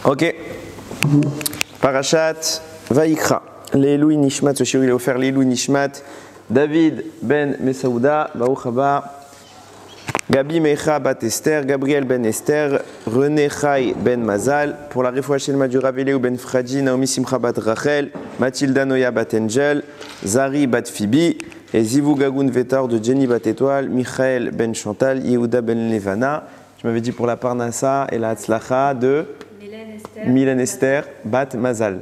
Ok. Parashat Vayikra. Leilui Nishmat, ce shiur il est offert Leilui Nishmat. David ben Mesaouda, Baruch haba. Gabi Mecha bat Esther, Gabriel ben Esther, René Chai ben Mazal, pour la Refoua Shelma du Rav Eliou ben Fradi, Naomi Simcha bat Rachel, Mathilda Noya bat Angel, Zari bat Phoebe, et Zivou Gagoun Vetar de Jenny bat Étoile, Michael ben Chantal, Yehuda ben Levana. Je m'avais dit pour la Parnassa et la Hatzlacha de Milen Esther bat Mazal.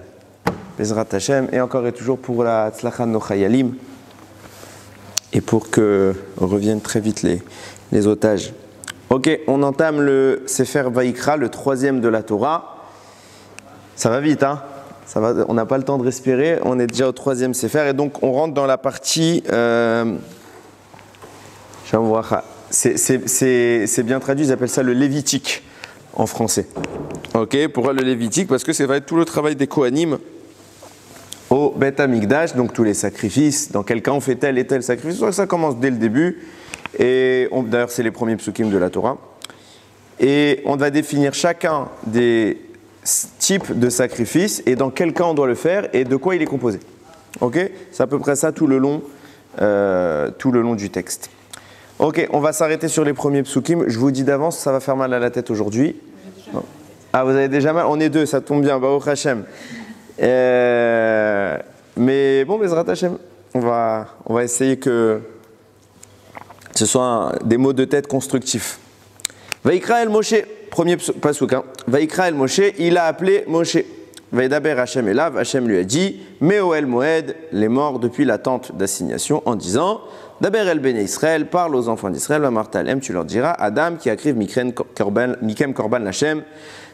Bezrat Hashem, et encore et toujours pour la Hatzlacha Nochayalim, et pour que reviennent très vite les otages. Ok, on entame le Sefer Vayikra, le troisième de la Torah. Ça va vite, hein? Ça va, on n'a pas le temps de respirer, on est déjà au troisième Sefer, et donc on rentre dans la partie... c'est bien traduit, ils appellent ça le Lévitique en français. Ok, pourquoi le Lévitique? Parce que ça va être tout le travail des Kohanim au Beth Amikdash, donc tous les sacrifices, dans quel cas on fait tel et tel sacrifice. Ça commence dès le début. Et d'ailleurs, c'est les premiers psukim de la Torah. Et on va définir chacun des types de sacrifices et dans quel cas on doit le faire et de quoi il est composé. Ok? C'est à peu près ça tout le long du texte. Ok, on va s'arrêter sur les premiers psukim. Je vous dis d'avance, ça va faire mal à la tête aujourd'hui. Ah, vous avez déjà mal? On est deux, ça tombe bien. Baruch Hashem. Mais bon, Bezrat Hashem, on va essayer que ce soit des mots de tête constructifs. Vayikra el Moshe, premier pasuk, hein. Vayikra el Moshe, il a appelé Moshe. Vaydaber Hashem elav, Hashem lui a dit, Meoel Moed, les morts depuis la tente d'assignation, en disant, Daber el Bene Israël, parle aux enfants d'Israël, Vamartalem, tu leur diras, Adam qui akriv Mikem Korban Hashem,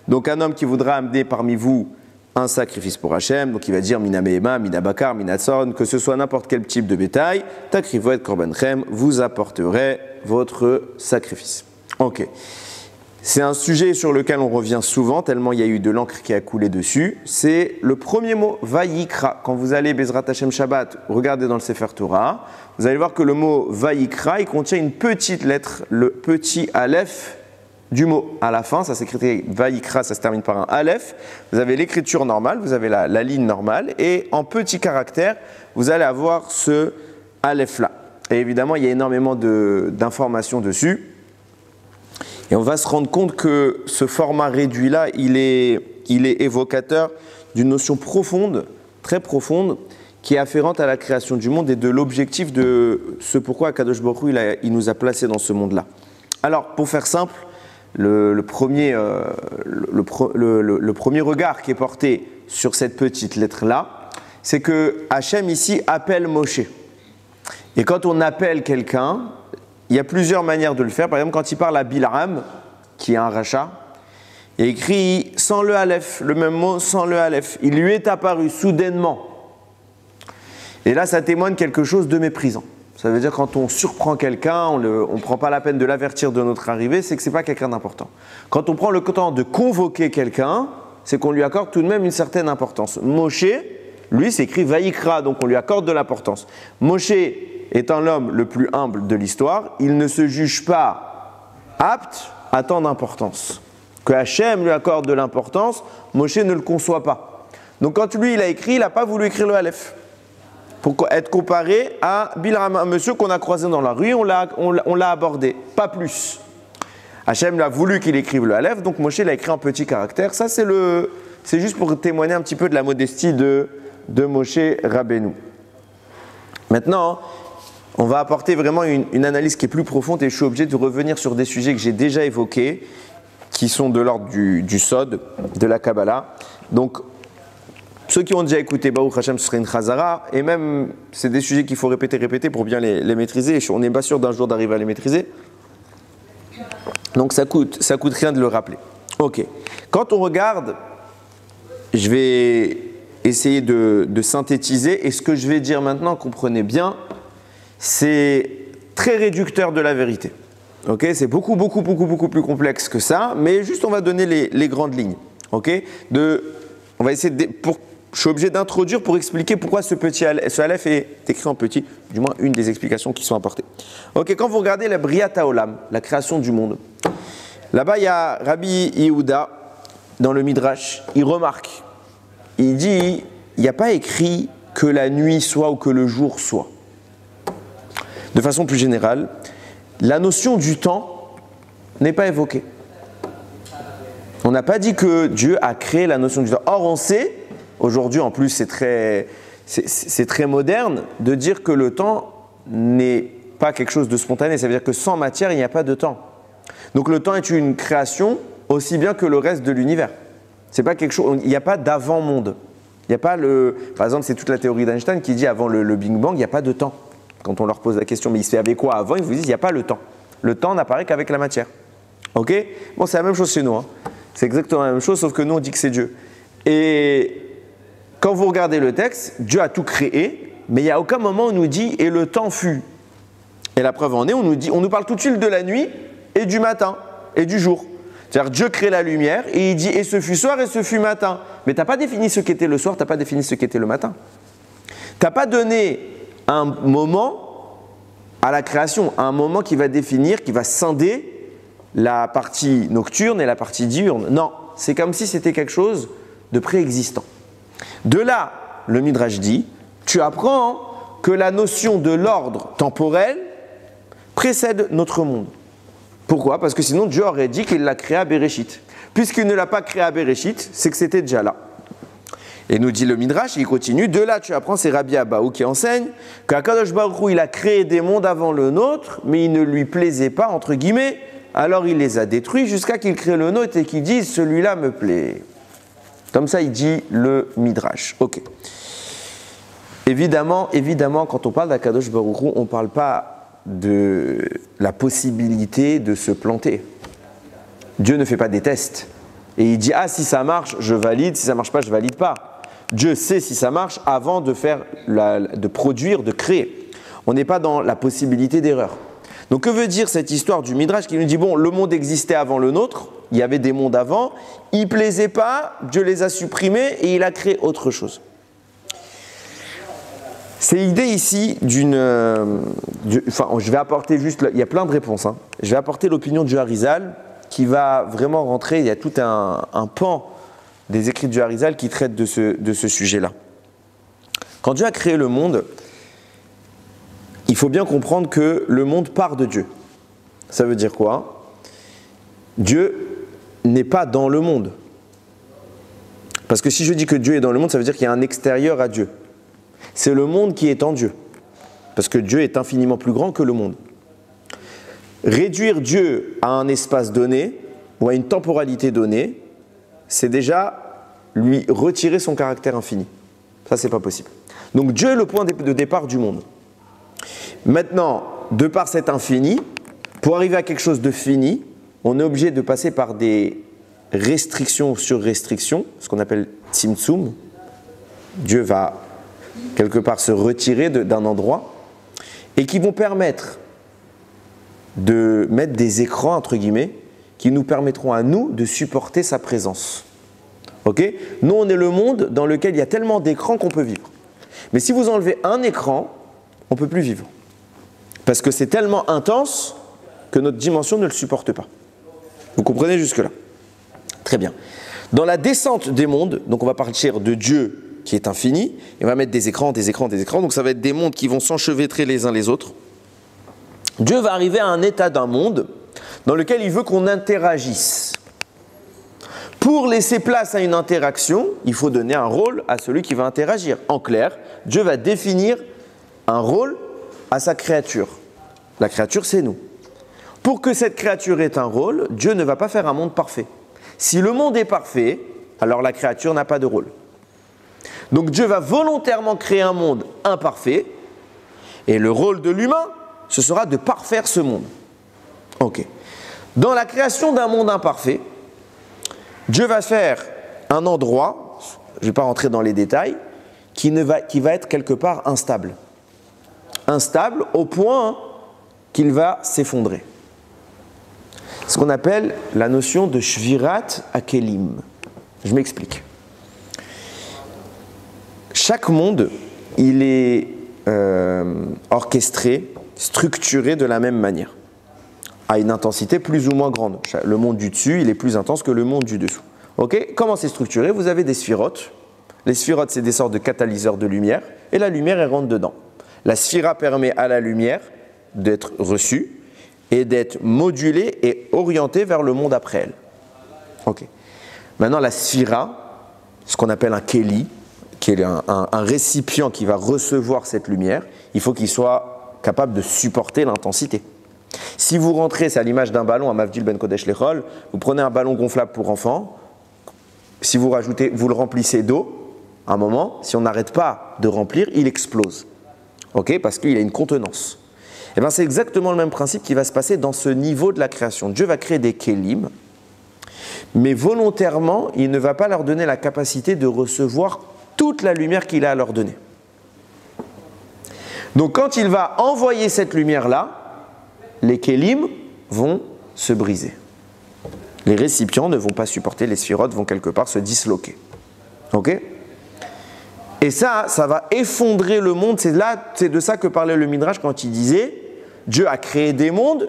donc un homme qui voudra amener parmi vous un sacrifice pour Hachem, donc il va dire Minamehema, Minabakar, Minatson, que ce soit n'importe quel type de bétail, Takrivoet Korbanchem, vous apporterez votre sacrifice. Ok. C'est un sujet sur lequel on revient souvent, tellement il y a eu de l'encre qui a coulé dessus. C'est le premier mot, Vayikra. Quand vous allez Bezrat Hashem Shabbat, regardez dans le Sefer Torah, vous allez voir que le mot Vayikra, il contient une petite lettre, le petit Aleph du mot à la fin, ça s'écrit Vayikra, ça se termine par un Aleph. Vous avez l'écriture normale, vous avez la ligne normale, et en petits caractères, vous allez avoir ce Aleph-là. Et évidemment, il y a énormément d'informations dessus. Et on va se rendre compte que ce format réduit-là, il est évocateur d'une notion profonde, très profonde, qui est afférente à la création du monde et de l'objectif de ce pourquoi Kadosh Baruch Hu, il nous a placés dans ce monde-là. Alors, pour faire simple, le premier regard qui est porté sur cette petite lettre-là, c'est que Hachem ici appelle Moshe. Et quand on appelle quelqu'un, il y a plusieurs manières de le faire. Par exemple, quand il parle à Bil'am, qui est un rachat, il écrit sans le Aleph, le même mot sans le Aleph. Il lui est apparu soudainement. Et là, ça témoigne quelque chose de méprisant. Ça veut dire quand on surprend quelqu'un, on ne prend pas la peine de l'avertir de notre arrivée, c'est que ce n'est pas quelqu'un d'important. Quand on prend le temps de convoquer quelqu'un, c'est qu'on lui accorde tout de même une certaine importance. Moshe, lui, c'est écrit Vayikra, donc on lui accorde de l'importance. Moshe étant l'homme le plus humble de l'histoire, il ne se juge pas apte à tant d'importance. Que Hachem lui accorde de l'importance, Moshe ne le conçoit pas. Donc quand lui, il a écrit, il n'a pas voulu écrire le Aleph. Pour être comparé à Bil'am, un monsieur qu'on a croisé dans la rue, on l'a abordé, pas plus. Hachem a voulu qu'il écrive le Aleph, donc Moshe l'a écrit en petit caractère. Ça, c'est juste pour témoigner un petit peu de la modestie de Moshe Rabbeinu. Maintenant, on va apporter vraiment une analyse qui est plus profonde et je suis obligé de revenir sur des sujets que j'ai déjà évoqués, qui sont de l'ordre du Sod, de la Kabbalah. Donc, ceux qui ont déjà écouté Baruch Hashem, ce serait une chazara, et même, c'est des sujets qu'il faut répéter pour bien les maîtriser, et on n'est pas sûr d'un jour d'arriver à les maîtriser. Donc ça coûte rien de le rappeler. Ok. Quand on regarde, je vais essayer de synthétiser, et ce que je vais dire maintenant, comprenez bien, c'est très réducteur de la vérité. Ok. C'est beaucoup plus complexe que ça, mais juste on va donner les grandes lignes. Ok. On va essayer je suis obligé d'introduire pour expliquer pourquoi ce Aleph est écrit en petit, du moins une des explications qui sont apportées. Ok, quand vous regardez la Briat Haolam, la création du monde, là-bas il y a Rabbi Yehuda dans le Midrash, il remarque, il dit, il n'y a pas écrit que la nuit soit ou que le jour soit. De façon plus générale, la notion du temps n'est pas évoquée. On n'a pas dit que Dieu a créé la notion du temps. Or, on sait, aujourd'hui en plus c'est très moderne, de dire que le temps n'est pas quelque chose de spontané. Ça veut dire que sans matière, il n'y a pas de temps. Donc le temps est une création aussi bien que le reste de l'univers. C'est pas quelque chose, il n'y a pas d'avant-monde. Il n'y a pas par exemple, c'est toute la théorie d'Einstein qui dit avant le Big Bang, il n'y a pas de temps. Quand on leur pose la question, mais il se fait avec quoi avant, ils vous disent il n'y a pas le temps. Le temps n'apparaît qu'avec la matière. Ok? Bon, c'est la même chose chez nous. Hein. C'est exactement la même chose, sauf que nous on dit que c'est Dieu. Et quand vous regardez le texte, Dieu a tout créé, mais il n'y a aucun moment où on nous dit et le temps fut. Et la preuve en est, on nous parle tout de suite de la nuit et du matin et du jour. C'est-à-dire Dieu crée la lumière et il dit et ce fut soir et ce fut matin. Mais tu n'as pas défini ce qu'était le soir, tu n'as pas défini ce qu'était le matin. Tu n'as pas donné un moment à la création, un moment qui va définir, qui va scinder la partie nocturne et la partie diurne. Non, c'est comme si c'était quelque chose de préexistant. De là, le Midrash dit, tu apprends que la notion de l'ordre temporel précède notre monde. Pourquoi? Parce que sinon Dieu aurait dit qu'il l'a créé à Bereshit. Puisqu'il ne l'a pas créé à Bereshit, c'est que c'était déjà là. Et nous dit le Midrash, il continue, de là tu apprends, c'est Rabbi Abaou qui enseigne, qu'Akadosh Baruch Hu, il a créé des mondes avant le nôtre, mais il ne lui plaisait pas, entre guillemets, alors il les a détruits jusqu'à qu'il crée le nôtre et qu'il dise celui-là me plaît. Comme ça il dit le Midrash. Ok. Évidemment, quand on parle d'Akadosh Baruch Hu, on ne parle pas de la possibilité de se planter. Dieu ne fait pas des tests. Et il dit, ah si ça marche, je valide, si ça ne marche pas, je ne valide pas. Dieu sait si ça marche avant de produire, de créer. On n'est pas dans la possibilité d'erreur. Donc que veut dire cette histoire du Midrash qui nous dit, bon, le monde existait avant le nôtre, il y avait des mondes avant, il ne plaisait pas, Dieu les a supprimés et il a créé autre chose. C'est l'idée ici je vais apporter juste, il y a plein de réponses, hein. Je vais apporter l'opinion du Harizal qui va vraiment rentrer, il y a tout un pan des écrits du Harizal qui traitent de ce sujet-là. Quand Dieu a créé le monde, il faut bien comprendre que le monde part de Dieu. Ça veut dire quoi? Dieu n'est pas dans le monde. Parce que si je dis que Dieu est dans le monde, ça veut dire qu'il y a un extérieur à Dieu. C'est le monde qui est en Dieu. Parce que Dieu est infiniment plus grand que le monde. Réduire Dieu à un espace donné ou à une temporalité donnée, c'est déjà lui retirer son caractère infini. Ça, c'est pas possible. Donc Dieu est le point de départ du monde. Maintenant, de par cet infini, pour arriver à quelque chose de fini, on est obligé de passer par des restrictions sur restrictions, ce qu'on appelle tzimtzum. Dieu va quelque part se retirer d'un endroit et qui vont permettre de mettre des écrans, entre guillemets, qui nous permettront à nous de supporter sa présence. Ok? Nous, on est le monde dans lequel il y a tellement d'écrans qu'on peut vivre. Mais si vous enlevez un écran, on ne peut plus vivre. Parce que c'est tellement intense que notre dimension ne le supporte pas. Vous comprenez jusque-là? Très bien. Dans la descente des mondes, donc on va partir de Dieu qui est infini, et on va mettre des écrans, donc ça va être des mondes qui vont s'enchevêtrer les uns les autres. Dieu va arriver à un état d'un monde dans lequel il veut qu'on interagisse. Pour laisser place à une interaction, il faut donner un rôle à celui qui va interagir. En clair, Dieu va définir un rôle à sa créature. La créature, c'est nous. Pour que cette créature ait un rôle, Dieu ne va pas faire un monde parfait. Si le monde est parfait, alors la créature n'a pas de rôle. Donc Dieu va volontairement créer un monde imparfait, et le rôle de l'humain, ce sera de parfaire ce monde. Ok. Dans la création d'un monde imparfait, Dieu va faire un endroit, je ne vais pas rentrer dans les détails, qui va être quelque part instable. Instable au point qu'il va s'effondrer. Ce qu'on appelle la notion de Shvirat Hakelim. Je m'explique. Chaque monde, il est orchestré, structuré de la même manière, à une intensité plus ou moins grande. Le monde du dessus, il est plus intense que le monde du dessous. Ok? Comment c'est structuré? Vous avez des sphirotes. Les sphirotes, c'est des sortes de catalyseurs de lumière. Et la lumière, elle rentre dedans. La sphira permet à la lumière d'être reçue et d'être modulée et orientée vers le monde après elle. Ok. Maintenant, la sphira, ce qu'on appelle un keli, qui est un récipient qui va recevoir cette lumière, il faut qu'il soit capable de supporter l'intensité. Si vous rentrez, c'est à l'image d'un ballon à Mavdil Ben Kodesh Lechol, vous prenez un ballon gonflable pour enfants, si vous le remplissez d'eau, à un moment, si on n'arrête pas de remplir, il explose. Ok, parce qu'il a une contenance. Et bien c'est exactement le même principe qui va se passer dans ce niveau de la création. Dieu va créer des kélim, mais volontairement, il ne va pas leur donner la capacité de recevoir toute la lumière qu'il a à leur donner. Donc quand il va envoyer cette lumière-là, les kélim vont se briser. Les récipients ne vont pas supporter, les sphirotes vont quelque part se disloquer. Ok? Et ça va effondrer le monde. C'est de ça que parlait le Midrash quand il disait Dieu a créé des mondes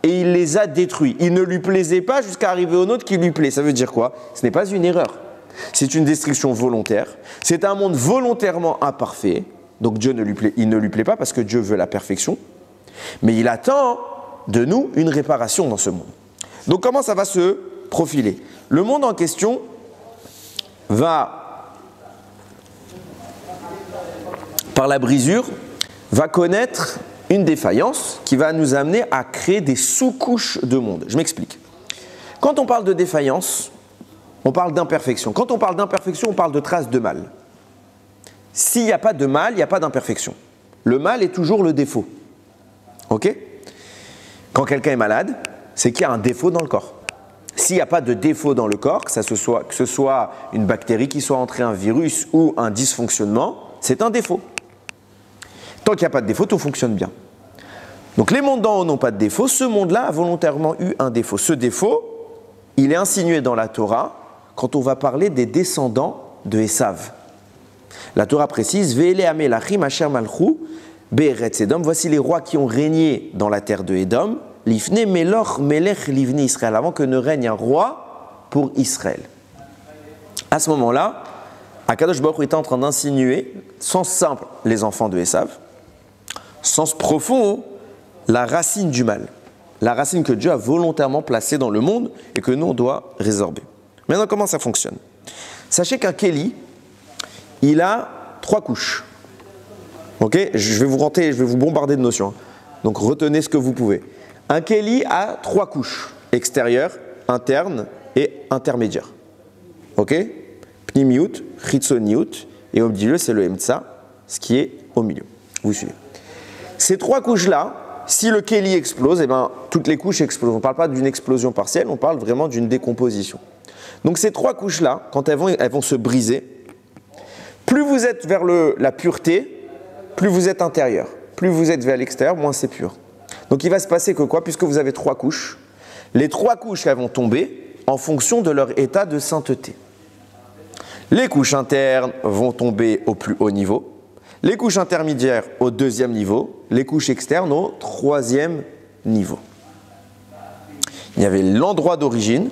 et il les a détruits. Il ne lui plaisait pas jusqu'à arriver au nôtre qui lui plaît. Ça veut dire quoi? Ce n'est pas une erreur. C'est une destruction volontaire. C'est un monde volontairement imparfait. Donc Dieu il ne lui plaît pas parce que Dieu veut la perfection. Mais il attend de nous une réparation dans ce monde. Donc comment ça va se profiler? Le monde en question va, par la brisure, va connaître une défaillance qui va nous amener à créer des sous-couches de monde. Je m'explique. Quand on parle de défaillance, on parle d'imperfection. Quand on parle d'imperfection, on parle de traces de mal. S'il n'y a pas de mal, il n'y a pas d'imperfection. Le mal est toujours le défaut. Ok? Quand quelqu'un est malade, c'est qu'il y a un défaut dans le corps. S'il n'y a pas de défaut dans le corps, que ce soit une bactérie qui soit entrée, un virus ou un dysfonctionnement, c'est un défaut. Tant qu'il n'y a pas de défaut, tout fonctionne bien. Donc les mondes d'en haut n'ont pas de défaut. Ce monde-là a volontairement eu un défaut. Ce défaut, il est insinué dans la Torah quand on va parler des descendants de Esav. La Torah précise « Ve'ele amelachim asher malchou be'eretz Edom » voici les rois qui ont régné dans la terre de Édom. Lifne meloch melech livne Israël, avant que ne règne un roi pour Israël. À ce moment-là, Akadosh Baruch Hu était en train d'insinuer, sens simple, les enfants de Esav, sens profond, la racine du mal. La racine que Dieu a volontairement placée dans le monde et que nous, on doit résorber. Maintenant, comment ça fonctionne? Sachez qu'un Kéli, il a 3 couches. Ok? Je vais vous bombarder de notions. Donc retenez ce que vous pouvez. Un Kéli a 3 couches, extérieure, interne et intermédiaire. Ok? Pnimiyut, Chitzoniyut, et au milieu, c'est le Emtsa, ce qui est au milieu. Vous suivez. Ces 3 couches-là, si le Kéli explose, eh ben, toutes les couches explosent. On ne parle pas d'une explosion partielle, on parle vraiment d'une décomposition. Donc ces 3 couches-là, quand elles vont se briser, plus vous êtes vers la pureté, plus vous êtes intérieur. Plus vous êtes vers l'extérieur, moins c'est pur. Donc il va se passer que quoi? Puisque vous avez 3 couches, les 3 couches elles vont tomber en fonction de leur état de sainteté. Les couches internes vont tomber au plus haut niveau, les couches intermédiaires au 2e niveau, les couches externes au 3e niveau. Il y avait l'endroit d'origine,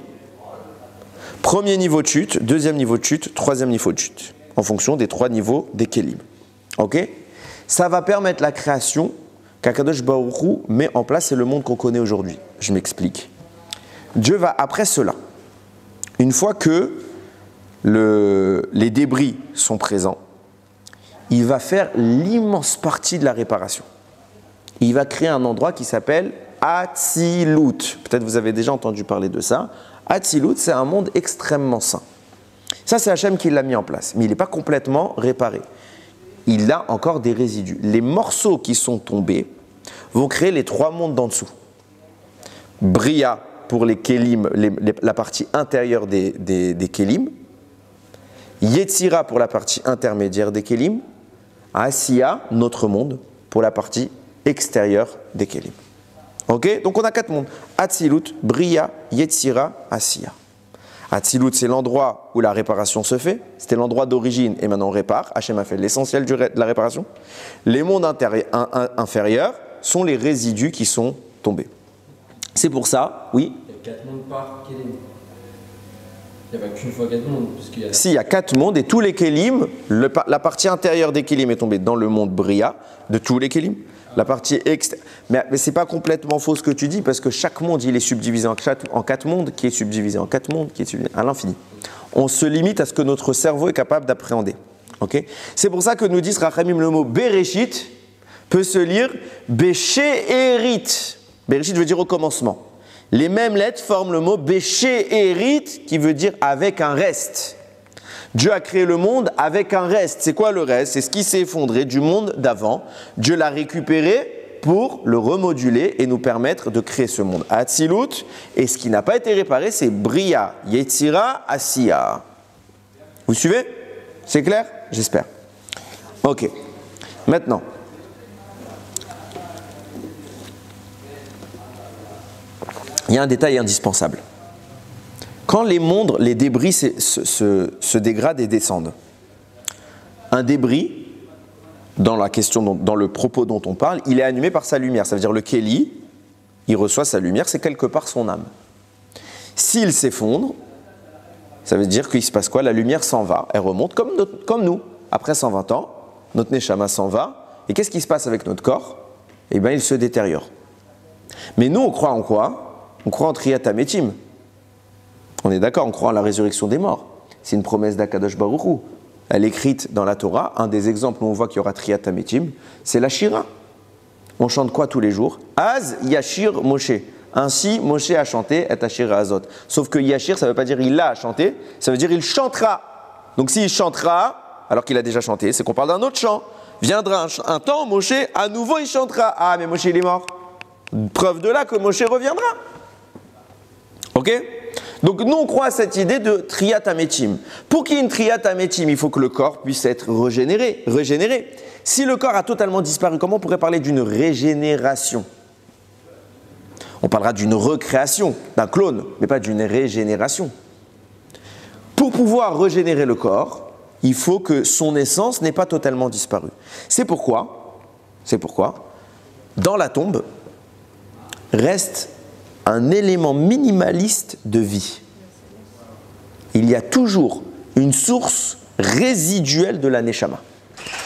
1er niveau de chute, 2e niveau de chute, 3e niveau de chute, en fonction des 3 niveaux des kélim. Ok? Ça va permettre la création qu'Akadosh Baruch Hu met en place, c'est le monde qu'on connaît aujourd'hui. Je m'explique. Dieu va, après cela, une fois que les débris sont présents, il va faire l'immense partie de la réparation. Il va créer un endroit qui s'appelle Atzilut. Peut-être vous avez déjà entendu parler de ça. Atzilut, c'est un monde extrêmement saint. Ça, c'est Hachem qui l'a mis en place, mais il n'est pas complètement réparé. Il a encore des résidus. Les morceaux qui sont tombés vont créer les 3 mondes d'en dessous. Bria pour les kélim, la partie intérieure des kélim. Yetzira pour la partie intermédiaire des kélim. Asiya, notre monde, pour la partie extérieure des kélim. Ok? Donc on a 4 mondes. Atzilut, Bria, Yetzira, Asiya. Atzilut, c'est l'endroit où la réparation se fait. C'était l'endroit d'origine et maintenant on répare. Hachem a fait l'essentiel de la réparation. Les mondes inférieurs sont les résidus qui sont tombés. C'est pour ça, oui. Il y a 4 mondes par kélim. Il n'y a pas qu'une fois 4 mondes. Si, il y a 4 mondes et tous les kélim, la partie intérieure des kélim est tombée dans le monde Bria, de tous les kélim. La partie extérieure. Mais ce n'est pas complètement faux ce que tu dis, parce que chaque monde, il est subdivisé en 4 mondes, qui est subdivisé en 4 mondes, qui est subdivisé à l'infini. On se limite à ce que notre cerveau est capable d'appréhender. Okay, c'est pour ça que nous disent Rachamim, le mot Bereshit peut se lire Béchéhérit. Bereshit veut dire au commencement. Les mêmes lettres forment le mot Béchéhérit qui veut dire avec un reste. Dieu a créé le monde avec un reste. C'est quoi le reste? C'est ce qui s'est effondré du monde d'avant. Dieu l'a récupéré pour le remoduler et nous permettre de créer ce monde. Hatzilut, et ce qui n'a pas été réparé, c'est Bria, Yetzira, Asiya. Vous suivez? C'est clair? J'espère. Ok. Maintenant. Il y a un détail indispensable. Quand les mondes, les débris se dégradent et descendent, un débris, dans la question, dans le propos dont on parle, il est animé par sa lumière. Ça veut dire le Kéli, il reçoit sa lumière, c'est quelque part son âme. S'il s'effondre, ça veut dire qu'il se passe quoi? La lumière s'en va, elle remonte comme nous. Après 120 ans, notre Neshama s'en va, et qu'est-ce qui se passe avec notre corps? Eh bien, il se détériore. Mais nous, on croit en quoi? On croit en Triyat HaMetim. On est d'accord, on croit en la résurrection des morts. C'est une promesse d'Akadosh Baruch Hu. Elle est écrite dans la Torah. Un des exemples où on voit qu'il y aura Triyat HaMetim, c'est la Shira. On chante quoi tous les jours? Az Yashir Moshe. Ainsi, Moshe a chanté et Ashir Azot. Sauf que Yashir, ça ne veut pas dire il a chanté, ça veut dire il chantera. Donc s'il chantera, alors qu'il a déjà chanté, c'est qu'on parle d'un autre chant. Viendra un temps, Moshe, à nouveau il chantera. Ah, mais Moshe il est mort. Preuve de là que Moshe reviendra. Ok? Donc nous on croit à cette idée de Triyat HaMetim. Pour qu'il y ait une Triyat HaMetim, il faut que le corps puisse être régénéré. Si le corps a totalement disparu, comment on pourrait parler d'une régénération? On parlera d'une recréation, d'un clone, mais pas d'une régénération. Pour pouvoir régénérer le corps, il faut que son essence n'ait pas totalement disparu. C'est pourquoi, dans la tombe, reste un élément minimaliste de vie. Il y a toujours une source résiduelle de la Neshama.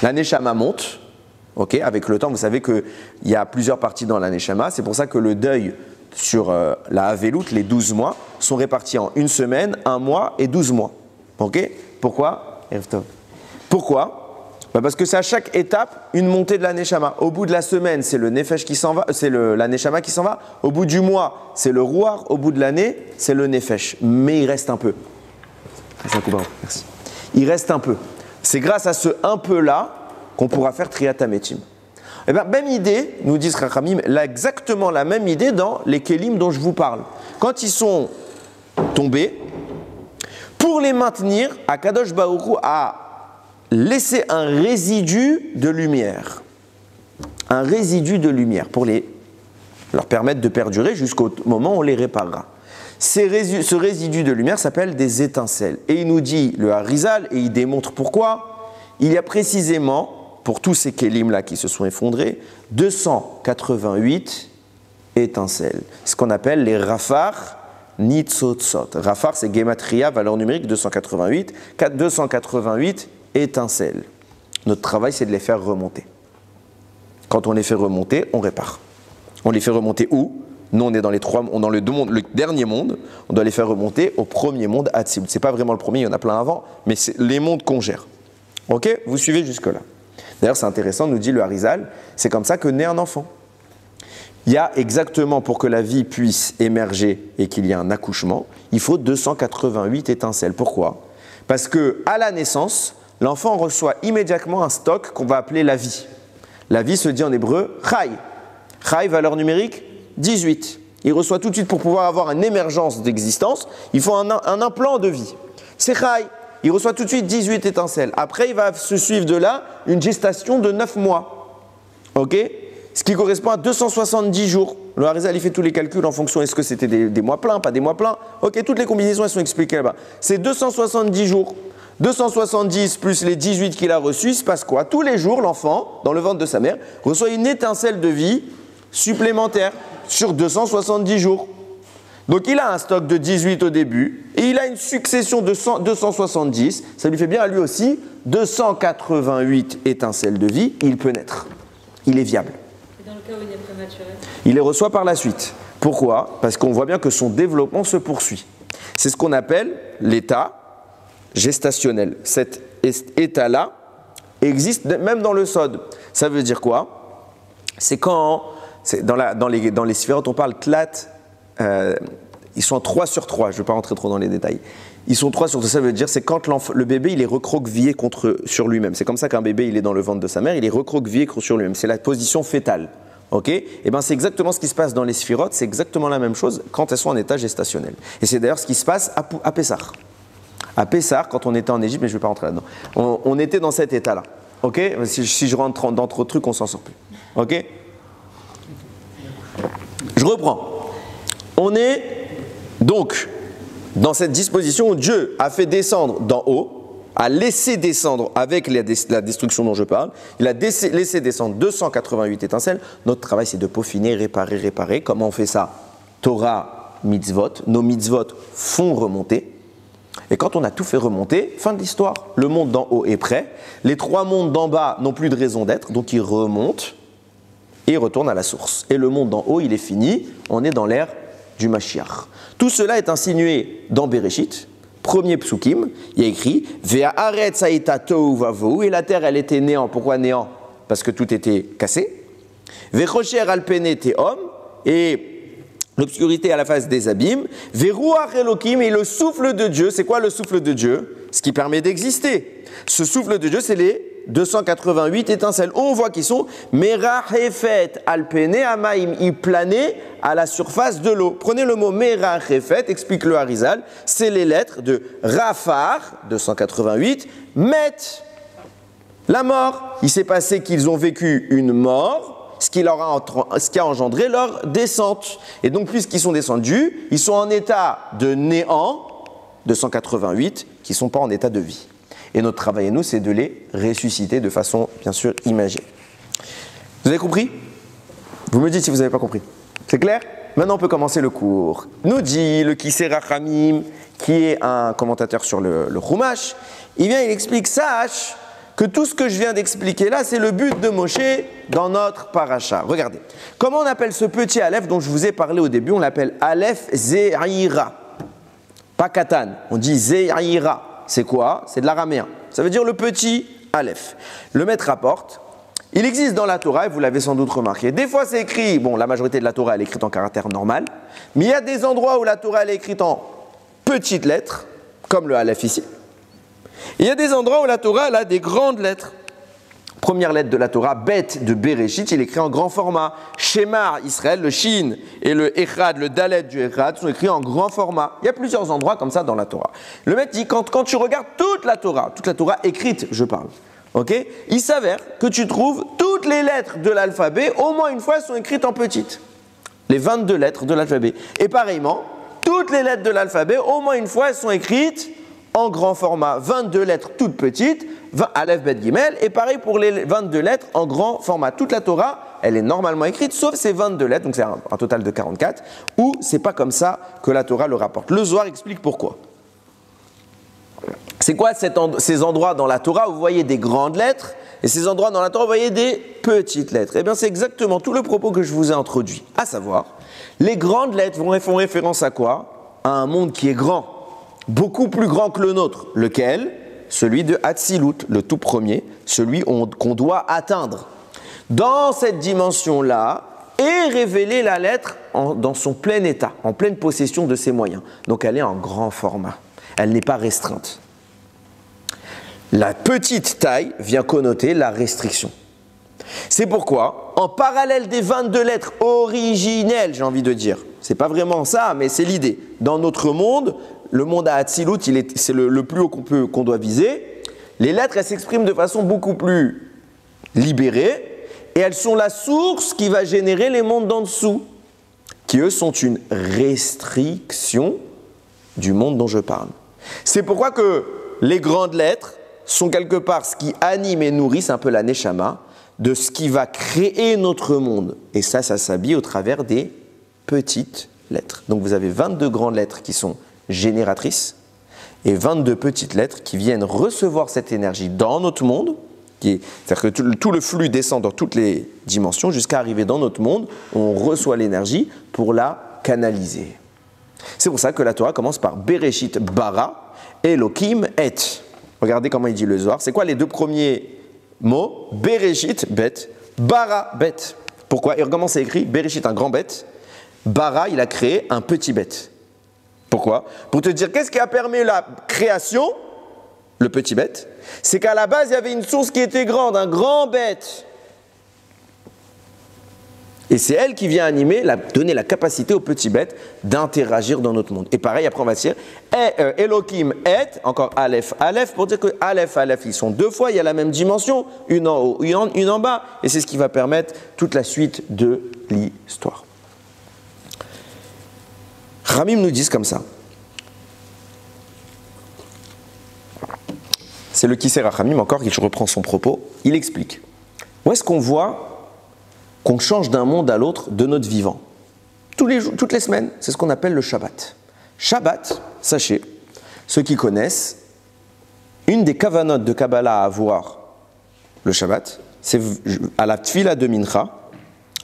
La Neshama monte, okay, avec le temps, vous savez qu'il y a plusieurs parties dans la Neshama, c'est pour ça que le deuil sur la Havelut, les 12 mois, sont répartis en une semaine, un mois et 12 mois. Okay? Pourquoi? Parce que c'est à chaque étape une montée de la Neshama. Au bout de la semaine, c'est le Nefesh qui s'en va, c'est la Neshama qui s'en va. Au bout du mois, c'est le Rouar. Au bout de l'année, c'est le Nefesh. Mais il reste un peu. Merci. Il reste un peu. C'est grâce à ce un peu-là qu'on pourra faire Triyat HaMetim. Eh bien, même idée, nous disent Rachamim, exactement la même idée dans les Kélim dont je vous parle. Quand ils sont tombés, pour les maintenir, Akadosh Baruch Hu a laissé un résidu de lumière. Un résidu de lumière pour leur permettre de perdurer jusqu'au moment où on les réparera. Ce résidu de lumière s'appelle des étincelles. Et il nous dit, le Harizal, et il démontre pourquoi, il y a précisément, pour tous ces kélim-là qui se sont effondrés, 288 étincelles. Ce qu'on appelle les rafar nitzotzot. Rafar, c'est Gematria, valeur numérique 288. 288 étincelles. Notre travail, c'est de les faire remonter. Quand on les fait remonter, on répare. On les fait remonter où? Nous, on est dans le dernier monde. On doit les faire remonter au premier monde, Hatzilut. Ce n'est pas vraiment le premier, il y en a plein avant, mais c'est les mondes qu'on gère. Ok? Vous suivez jusque-là. D'ailleurs, c'est intéressant, nous dit le Harizal, c'est comme ça que naît un enfant. Il y a exactement, pour que la vie puisse émerger et qu'il y ait un accouchement, il faut 288 étincelles. Pourquoi? Parce qu'à la naissance, l'enfant reçoit immédiatement un stock qu'on va appeler la vie. La vie se dit en hébreu Chai. Chai, valeur numérique 18. Il reçoit tout de suite, pour pouvoir avoir une émergence d'existence, il faut un implant de vie. C'est Chai. Il reçoit tout de suite 18 étincelles. Après, il va se suivre de là une gestation de 9 mois. Ok? Ce qui correspond à 270 jours. Le Harizal, il fait tous les calculs en fonction, est-ce que c'était des mois pleins, pas des mois pleins. Ok, toutes les combinaisons, elles sont expliquées là-bas. C'est 270 jours. 270 plus les 18 qu'il a reçus, il se passe quoi? Tous les jours, l'enfant, dans le ventre de sa mère, reçoit une étincelle de vie supplémentaire sur 270 jours. Donc il a un stock de 18 au début, et il a une succession de 270, ça lui fait bien à lui aussi 288 étincelles de vie, il peut naître. Il est viable. Et dans le cas où il est prématuré? Il les reçoit par la suite. Pourquoi? Parce qu'on voit bien que son développement se poursuit. C'est ce qu'on appelle l'état gestationnel. Cet état-là existe même dans le Sod. Ça veut dire quoi? C'est quand, dans les sphérotes, on parle tlat, ils sont en 3 sur 3, je ne vais pas rentrer trop dans les détails. Ils sont 3 sur 3, ça veut dire c'est quand le bébé il est recroquevillé sur lui-même. C'est comme ça qu'un bébé il est dans le ventre de sa mère, il est recroquevillé sur lui-même. C'est la position fétale. Ok? Et ben c'est exactement ce qui se passe dans les sphérotes, c'est exactement la même chose quand elles sont en état gestationnel. Et c'est d'ailleurs ce qui se passe à Pessah. À Pessah, quand on était en Égypte, mais je ne vais pas rentrer là-dedans, on était dans cet état-là. Ok? Si je rentre dans trop de trucs, on s'en sort plus. Ok? Je reprends. On est donc dans cette disposition où Dieu a fait descendre d'en haut, a laissé descendre avec la destruction dont je parle, il a laissé descendre 288 étincelles. Notre travail, c'est de peaufiner, réparer. Comment on fait ça? Torah, mitzvot. Nos mitzvot font remonter. Et quand on a tout fait remonter, fin de l'histoire. Le monde d'en haut est prêt. Les 3 mondes d'en bas n'ont plus de raison d'être, donc ils remontent et ils retournent à la source. Et le monde d'en haut, il est fini. On est dans l'ère du Mashiach. Tout cela est insinué dans Bereshit, premier psukim, il y a écrit Ve'haaretz haïta tohu vavohu, et la terre elle était néant. Pourquoi néant? Parce que tout était cassé. Ve'chosher al pene tehom, et l'obscurité à la face des abîmes. Ve'ruach elokim, et le souffle de Dieu. C'est quoi le souffle de Dieu? Ce qui permet d'exister. Ce souffle de Dieu, c'est les 288 étincelles. On voit qu'ils sont Merachefet alpene amaim, ils planaient à la surface de l'eau. Prenez le mot Merachefet, explique le Harizal, c'est les lettres de Rafar, 288, Met, la mort. Il s'est passé qu'ils ont vécu une mort, ce qui a engendré leur descente. Et donc, puisqu'ils sont descendus, ils sont en état de néant, 288, qui ne sont pas en état de vie. Et notre travail à nous, c'est de les ressusciter de façon, bien sûr, imagée. Vous avez compris? Vous me dites si vous n'avez pas compris. C'est clair? Maintenant, on peut commencer le cours. Nous dit le Kisser Rachamim, qui est un commentateur sur le Chumash, il explique, sache que tout ce que je viens d'expliquer là, c'est le but de Moshe dans notre paracha. Regardez. Comment on appelle ce petit Aleph dont je vous ai parlé au début? On l'appelle Aleph Ze'ira. Pas Katan, on dit Ze'ira. C'est quoi? C'est de l'araméen. Ça veut dire le petit Aleph. Le maître rapporte, il existe dans la Torah, et vous l'avez sans doute remarqué, des fois c'est écrit, bon la majorité de la Torah elle est écrite en caractère normal, mais il y a des endroits où la Torah elle est écrite en petites lettres, comme le Aleph ici. Et il y a des endroits où la Torah elle a des grandes lettres. Première lettre de la Torah, Bet de Bereshit, il est écrit en grand format. Shema Israël, le Shin et le Echad, le Dalet du Echad sont écrits en grand format. Il y a plusieurs endroits comme ça dans la Torah. Le maître dit, quand tu regardes toute la Torah écrite, je parle, ok, il s'avère que tu trouves toutes les lettres de l'alphabet, au moins une fois, elles sont écrites en petites. Les 22 lettres de l'alphabet. Et pareillement, toutes les lettres de l'alphabet, au moins une fois, elles sont écrites en grand format. 22 lettres toutes petites, Aleph, Bet, Gimel, et pareil pour les 22 lettres en grand format. Toute la Torah, elle est normalement écrite, sauf ces 22 lettres, donc c'est un total de 44, où c'est pas comme ça que la Torah le rapporte. Le Zohar explique pourquoi. C'est quoi ces endroits dans la Torah où vous voyez des grandes lettres, et ces endroits dans la Torah où vous voyez des petites lettres? Eh bien, c'est exactement tout le propos que je vous ai introduit. À savoir, les grandes lettres font référence à quoi? À un monde qui est grand, beaucoup plus grand que le nôtre. Lequel? Celui de Hatzilut, le tout premier, celui qu'on doit atteindre. Dans cette dimension-là est révélée la lettre dans son plein état, en pleine possession de ses moyens. Donc elle est en grand format, elle n'est pas restreinte. La petite taille vient connoter la restriction. C'est pourquoi, en parallèle des 22 lettres originelles, j'ai envie de dire, c'est pas vraiment ça, mais c'est l'idée. Dans notre monde, le monde à Hatzilut, c'est le plus haut qu'on doit viser. Les lettres, elles s'expriment de façon beaucoup plus libérée et elles sont la source qui va générer les mondes d'en dessous, qui eux sont une restriction du monde dont je parle. C'est pourquoi que les grandes lettres sont quelque part ce qui anime et nourrit, c'est un peu la neshama, de ce qui va créer notre monde. Et ça s'habille au travers des petites lettres. Donc vous avez 22 grandes lettres qui sont génératrices et 22 petites lettres qui viennent recevoir cette énergie dans notre monde. C'est-à-dire que tout le flux descend dans toutes les dimensions jusqu'à arriver dans notre monde. On reçoit l'énergie pour la canaliser. C'est pour ça que la Torah commence par Bereshit bara, Elohim et. Regardez comment il dit le Zohar. C'est quoi les deux premiers mots? Bereshit, bête, bara, bête. Pourquoi? Il recommence à écrire Bereshit, un grand bête. Bara, il a créé un petit bête. Pourquoi? Pour te dire qu'est-ce qui a permis la création, le petit bête. C'est qu'à la base, il y avait une source qui était grande, un grand bête. Et c'est elle qui vient animer, donner la capacité au petit bête d'interagir dans notre monde. Et pareil, après on va dire Elohim et, encore Aleph, Aleph, pour dire que Aleph, Aleph, ils sont deux fois, il y a la même dimension, une en haut, une en bas. Et c'est ce qui va permettre toute la suite de l'histoire. Ramim nous dit comme ça. C'est le Kisser Ramim, encore, je reprends son propos. Il explique. Où est-ce qu'on voit qu'on change d'un monde à l'autre de notre vivant? Toutes les semaines, c'est ce qu'on appelle le Shabbat. Shabbat, sachez, ceux qui connaissent, une des kavanotes de Kabbalah à avoir le Shabbat, c'est à la Tfila de Mincha,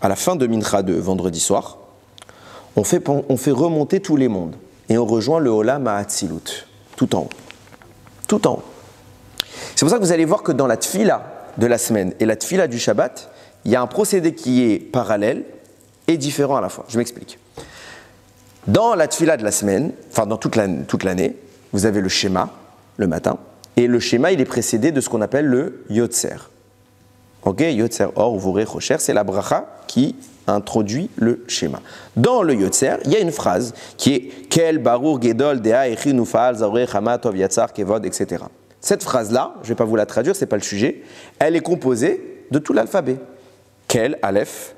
à la fin de Mincha de vendredi soir, on fait remonter tous les mondes et on rejoint le Olam Ha'atzilut, tout en haut. Tout en haut. C'est pour ça que vous allez voir que dans la Tfila de la semaine et la Tfila du Shabbat, il y a un procédé qui est parallèle et différent à la fois. Je m'explique. Dans la Tfila de la semaine, enfin dans toute l'année, vous avez le schéma le matin, et le schéma il est précédé de ce qu'on appelle le Yotzer. Ok, Yotzer Or Vurei Chocher, c'est la bracha qui introduit le schéma. Dans le Yotzer, il y a une phrase qui est Kel Baruch Gedol Dea Echi Nufal Zarei Chama Tov Yatzar Kevod, etc. Cette phrase-là, je ne vais pas vous la traduire, ce n'est pas le sujet, elle est composée de tout l'alphabet. Kel, Aleph,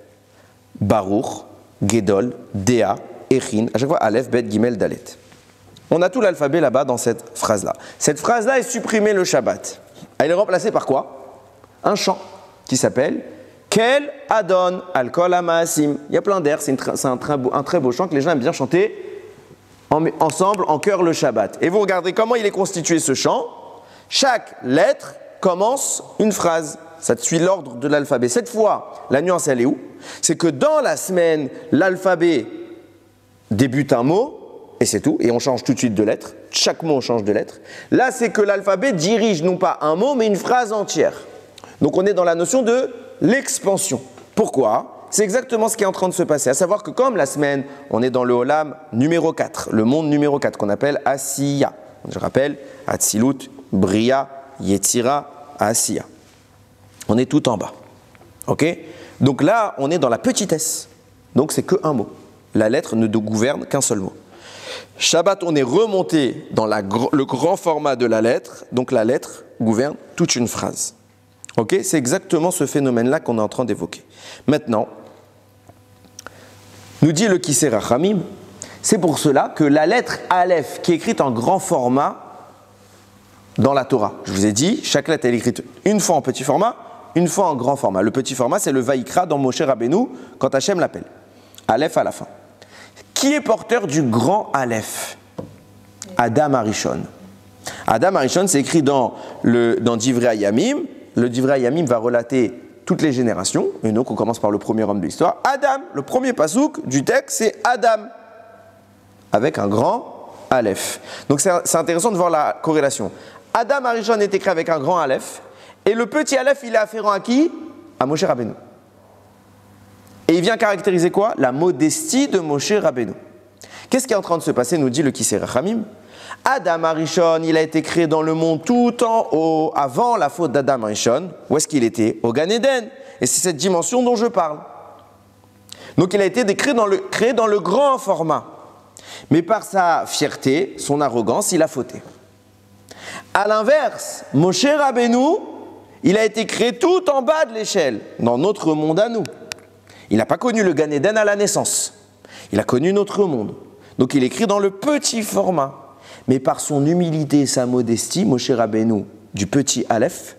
Baruch, Gedol, Dea, Echin, à chaque fois Aleph, Bet, Gimel, Dalet. On a tout l'alphabet là-bas dans cette phrase-là. Cette phrase-là est supprimée le Shabbat. Elle est remplacée par quoi? Un chant qui s'appelle Kel Adon Al Kol HaMaasim. Il y a plein d'airs, c'est un très beau chant que les gens aiment bien chanter ensemble en chœur le Shabbat. Et vous regardez comment il est constitué ce chant. Chaque lettre commence une phrase. Ça suit l'ordre de l'alphabet. Cette fois, la nuance, elle est où? C'est que dans la semaine, l'alphabet débute un mot, et c'est tout, et on change tout de suite de lettre. Chaque mot, on change de lettre. Là, c'est que l'alphabet dirige non pas un mot, mais une phrase entière. Donc on est dans la notion de l'expansion. Pourquoi? C'est exactement ce qui est en train de se passer. À savoir que comme la semaine, on est dans le Olam numéro 4, le monde numéro 4, qu'on appelle Asiya. Je rappelle, Atzilut, Bria, Yetzira, Asiya. On est tout en bas. Ok? Donc là, on est dans la petitesse. Donc c'est qu'un mot. La lettre ne gouverne qu'un seul mot. Shabbat, on est remonté dans le grand format de la lettre. Donc la lettre gouverne toute une phrase. Ok? C'est exactement ce phénomène-là qu'on est en train d'évoquer. Maintenant, nous dit le Kisser Rachamim, c'est pour cela que la lettre Aleph, qui est écrite en grand format dans la Torah, je vous ai dit, chaque lettre est écrite une fois en petit format, une fois en grand format. Le petit format, c'est le Vaïkra dans Moshe Rabbeinu, quand Hachem l'appelle. Aleph à la fin. Qui est porteur du grand Aleph? Adam Arishon. Adam Arishon, c'est écrit dans Divrei Hayamim. Le Divrei Hayamim va relater toutes les générations. Et donc, on commence par le premier homme de l'histoire. Adam, le premier pasouk du texte, c'est Adam. Avec un grand Aleph. Donc, c'est intéressant de voir la corrélation. Adam Arishon est écrit avec un grand Aleph. Et le petit Aleph, il est afférent à qui? À Moshe Rabbeinu. Et il vient caractériser quoi? La modestie de Moshe Rabbeinu. Qu'est-ce qui est en train de se passer, nous dit le Kisser Rachamim? Adam Arishon, il a été créé dans le monde tout en haut, avant la faute d'Adam Arishon. Où est-ce qu'il était? Au Gan Eden. Et c'est cette dimension dont je parle. Donc il a été créé dans le grand format. Mais par sa fierté, son arrogance, il a fauté. À l'inverse, Moshe Rabbeinu, il a été créé tout en bas de l'échelle, dans notre monde à nous. Il n'a pas connu le Gan Eden à la naissance. Il a connu notre monde. Donc il écrit dans le petit format. Mais par son humilité et sa modestie, Moshe Rabbeinu, du petit Aleph,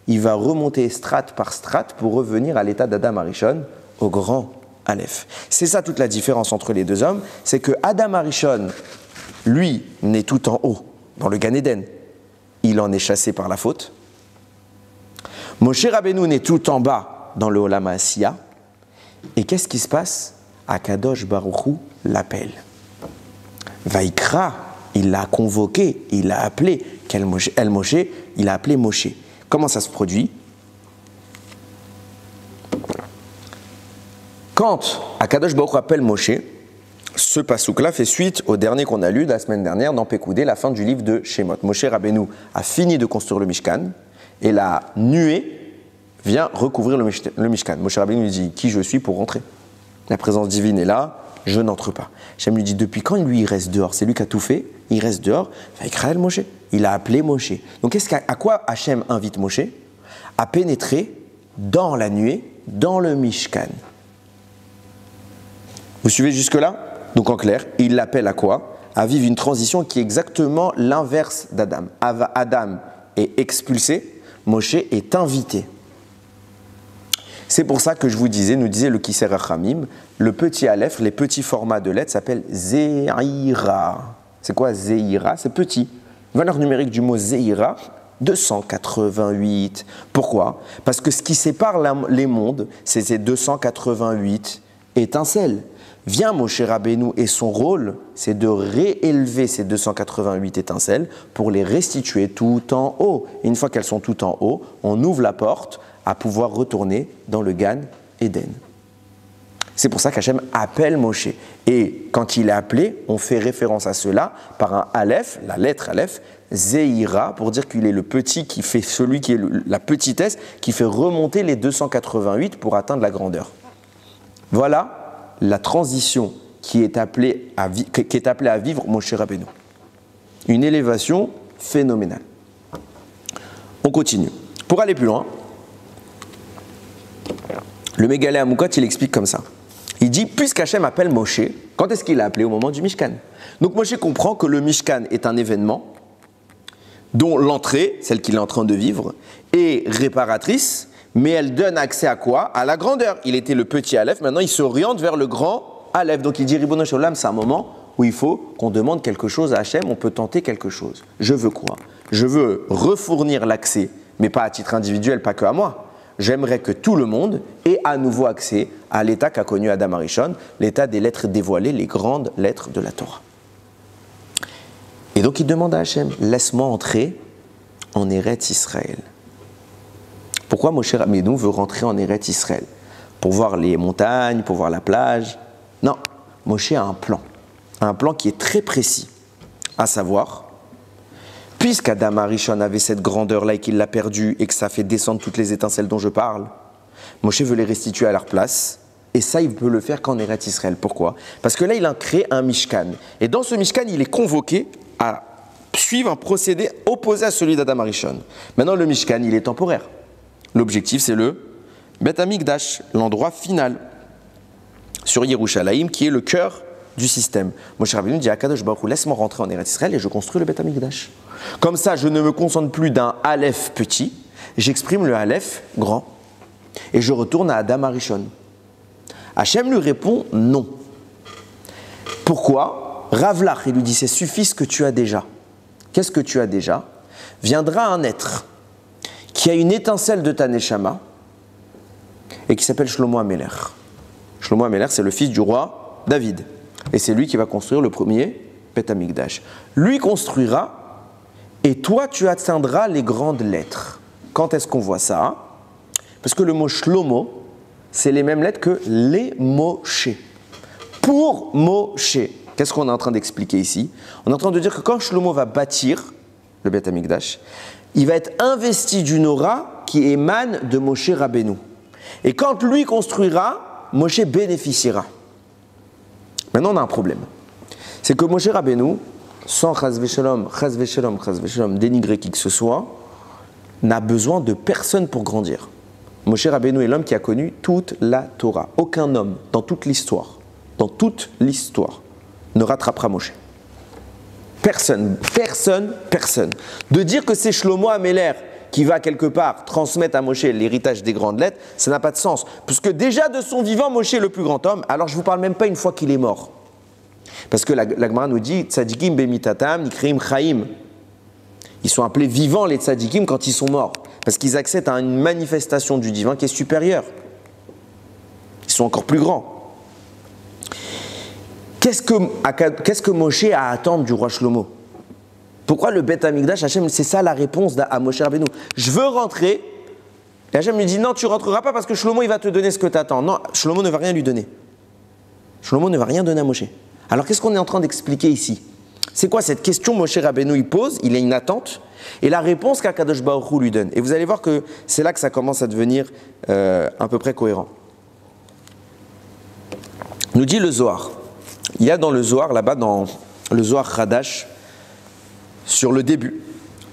il va remonter strate par strate pour revenir à l'état d'Adam Arishon, au grand Aleph. C'est ça toute la différence entre les deux hommes, c'est que Adam Arishon, lui, naît tout en haut, dans le Gan Eden. Il en est chassé par la faute. Moshe Rabbeinu naît tout en bas, dans le Olam Asiya. Et qu'est-ce qui se passe? Akadosh Baruch Hu l'appelle. Vaikra, il l'a convoqué, il l'a appelé. El Moshe, il a appelé Moshe. Comment ça se produit? Quand Akadosh Baruch Hu appelle Moshe, ce pasouk-là fait suite au dernier qu'on a lu la semaine dernière dans Pekoudé, la fin du livre de Shemot. Moshe Rabbeinu a fini de construire le Mishkan et la nuée vient recouvrir le Mishkan. Moshe Rabbeinu lui dit « Qui je suis pour rentrer ?» La présence divine est là, je n'entre pas. Hachem lui dit « Depuis quand lui il reste dehors ?» C'est lui qui a tout fait, il reste dehors. Vaikra el Moshe. Il a appelé Moshe. Donc à quoi Hachem invite Moshe? À pénétrer dans la nuée, dans le Mishkan. Vous suivez jusque-là? Donc en clair, il l'appelle à quoi? À vivre une transition qui est exactement l'inverse d'Adam. Adam est expulsé, Moshe est invité. C'est pour ça que je vous disais, nous disait le Kisser Rachamim, le petit Aleph, les petits formats de lettres s'appellent Zeira. C'est quoi Zeira? C'est petit. Valeur numérique du mot Zeira, 288. Pourquoi? Parce que ce qui sépare les mondes, c'est ces 288 étincelles. Vient Moshe Rabbeinu et son rôle, c'est de réélever ces 288 étincelles pour les restituer tout en haut. Et une fois qu'elles sont tout en haut, on ouvre la porte à pouvoir retourner dans le Gan Eden. C'est pour ça qu'Hachem appelle Moshe. Et quand il est appelé, on fait référence à cela par un Aleph, la lettre Aleph, Zeira, pour dire qu'il est le petit qui fait celui qui est la petitesse, qui fait remonter les 288 pour atteindre la grandeur. Voilà la transition qui est appelée à vivre Moshe Rabbeinu. Une élévation phénoménale. On continue. Pour aller plus loin, le Mégalé Amoukot, il explique comme ça. Il dit, puisqu'Hachem appelle Moshe, quand est-ce qu'il l'a appelé? Au moment du Mishkan. Donc Moshe comprend que le Mishkan est un événement dont l'entrée, celle qu'il est en train de vivre, est réparatrice, mais elle donne accès à quoi? À la grandeur. Il était le petit Aleph, maintenant il s'oriente vers le grand Aleph. Donc il dit, Ribono Shel Olam, c'est un moment où il faut qu'on demande quelque chose à Hachem, on peut tenter quelque chose. Je veux quoi? Je veux refournir l'accès, mais pas à titre individuel, pas que à moi. J'aimerais que tout le monde ait à nouveau accès à l'état qu'a connu Adam Arishon, l'état des lettres dévoilées, les grandes lettres de la Torah. Et donc il demande à Hachem, laisse-moi entrer en Eretz Israël. Pourquoi Moshe Rabbeinu veut rentrer en Eretz Israël? Pour voir les montagnes, pour voir la plage? Non, Moshe a un plan qui est très précis, à savoir, puisqu'Adam Arishon avait cette grandeur-là et qu'il l'a perdue et que ça fait descendre toutes les étincelles dont je parle, Moshe veut les restituer à leur place. Et ça, il peut le faire qu'en Eretz Israël. Pourquoi? Parce que là, il a créé un Mishkan. Et dans ce Mishkan, il est convoqué à suivre un procédé opposé à celui d'Adam Arishon. Maintenant, le Mishkan, il est temporaire. L'objectif, c'est le Bet Hamikdash, l'endroit final, sur Yerushalayim, qui est le cœur du système. Moshe Rabbeinu dit à Akadosh Baruch Hu, laisse-moi rentrer en Eretz Israël et je construis le Bet Hamikdash. Comme ça, je ne me concentre plus d'un Aleph petit, j'exprime le Aleph grand. Et je retourne à Adam Arishon. Hachem lui répond non. Pourquoi? Ravlach, il lui dit, c'est suffit ce que tu as déjà. Qu'est-ce que tu as déjà? Viendra un être qui a une étincelle de ta Neshama et qui s'appelle Shlomo Améler. Shlomo Améler, c'est le fils du roi David. Et c'est lui qui va construire le premier Bet Hamikdash. Lui construira et toi tu atteindras les grandes lettres. Quand est-ce qu'on voit ça? Parce que le mot Shlomo, c'est les mêmes lettres que les Moshe. Pour Moshe. Qu'est-ce qu'on est en train d'expliquer ici? On est en train de dire que quand Shlomo va bâtir le Bet Hamikdash, il va être investi d'une aura qui émane de Moshe Rabbeinu. Et quand lui construira, Moshe bénéficiera. Maintenant, on a un problème. C'est que Moshe Rabbeinu, sans chas v'shalom, dénigrer qui que ce soit, n'a besoin de personne pour grandir. Moshe Rabbeinu est l'homme qui a connu toute la Torah. Aucun homme dans toute l'histoire, ne rattrapera Moshe. Personne. De dire que c'est Shlomo Améler qui va quelque part transmettre à Moshe l'héritage des grandes lettres, ça n'a pas de sens. Puisque déjà de son vivant, Moshe est le plus grand homme, alors je ne vous parle même pas une fois qu'il est mort. Parce que la Gemara nous dit, tzadikim bemitatam nikreim chaim. Ils sont appelés vivants les tzadikim quand ils sont morts. Parce qu'ils accèdent à une manifestation du divin qui est supérieure. Ils sont encore plus grands. Qu'est-ce que Moshe a à attendre du roi Shlomo? Pourquoi le Beth Amikdash, Hachem, c'est ça la réponse à Moshe Rabbeinu. Je veux rentrer. Et Hachem lui dit, non, tu ne rentreras pas parce que Shlomo, il va te donner ce que tu attends. Non, Shlomo ne va rien lui donner. Shlomo ne va rien donner à Moshe. Alors qu'est-ce qu'on est en train d'expliquer ici? C'est quoi cette question Moshe Rabbeinu il pose? Il a une attente. Et la réponse qu'Akadosh Baruch Hu lui donne. Et vous allez voir que c'est là que ça commence à devenir à peu près cohérent. Nous dit le Zohar. Il y a dans le Zohar, là-bas, dans le Zohar Hadash, sur le début,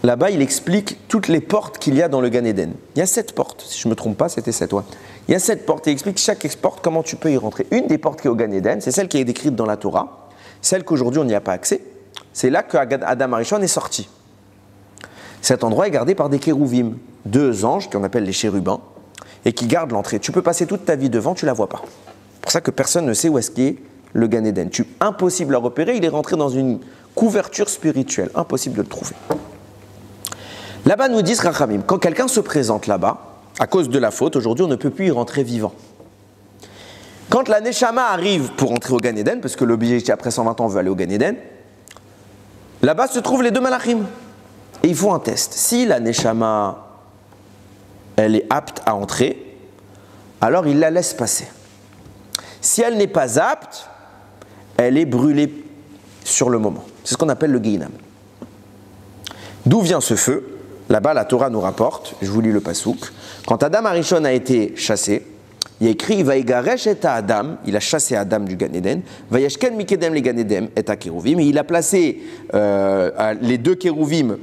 là-bas, il explique toutes les portes qu'il y a dans le Gan Eden. Il y a 7 portes, si je ne me trompe pas, c'était 7, ouais. Il y a 7 portes, et il explique chaque porte, comment tu peux y rentrer. Une des portes qui est au Gan Eden, c'est celle qui est décrite dans la Torah, celle qu'aujourd'hui on n'y a pas accès, c'est là que Adam Arishon est sorti. Cet endroit est gardé par des kérouvim, 2 anges qu'on appelle les chérubins, et qui gardent l'entrée. Tu peux passer toute ta vie devant, tu ne la vois pas. C'est pour ça que personne ne sait où est-ce qu'est le Gan Eden. Impossible à repérer, il est rentré dans une couverture spirituelle, impossible de le trouver. Là-bas nous disent Rachamim, quand quelqu'un se présente là-bas, à cause de la faute, aujourd'hui on ne peut plus y rentrer vivant. Quand la Neshama arrive pour entrer au Gan Eden, parce que l'objectif après 120 ans veut aller au Gan Eden, là-bas se trouvent les 2 malachim. Et ils font un test. Si la Neshama, elle est apte à entrer, alors ils la laissent passer. Si elle n'est pas apte, elle est brûlée sur le moment. C'est ce qu'on appelle le Gehinam. D'où vient ce feu? Là-bas, la Torah nous rapporte, je vous lis le pasouk, quand Adam Arishon a été chassé, il y a écrit Vaïgaresh et Adam, il a chassé Adam du Gan Eden, Vayashken mikedem le Gan Eden et à Kérouvim, et il a placé les 2 Kérouvim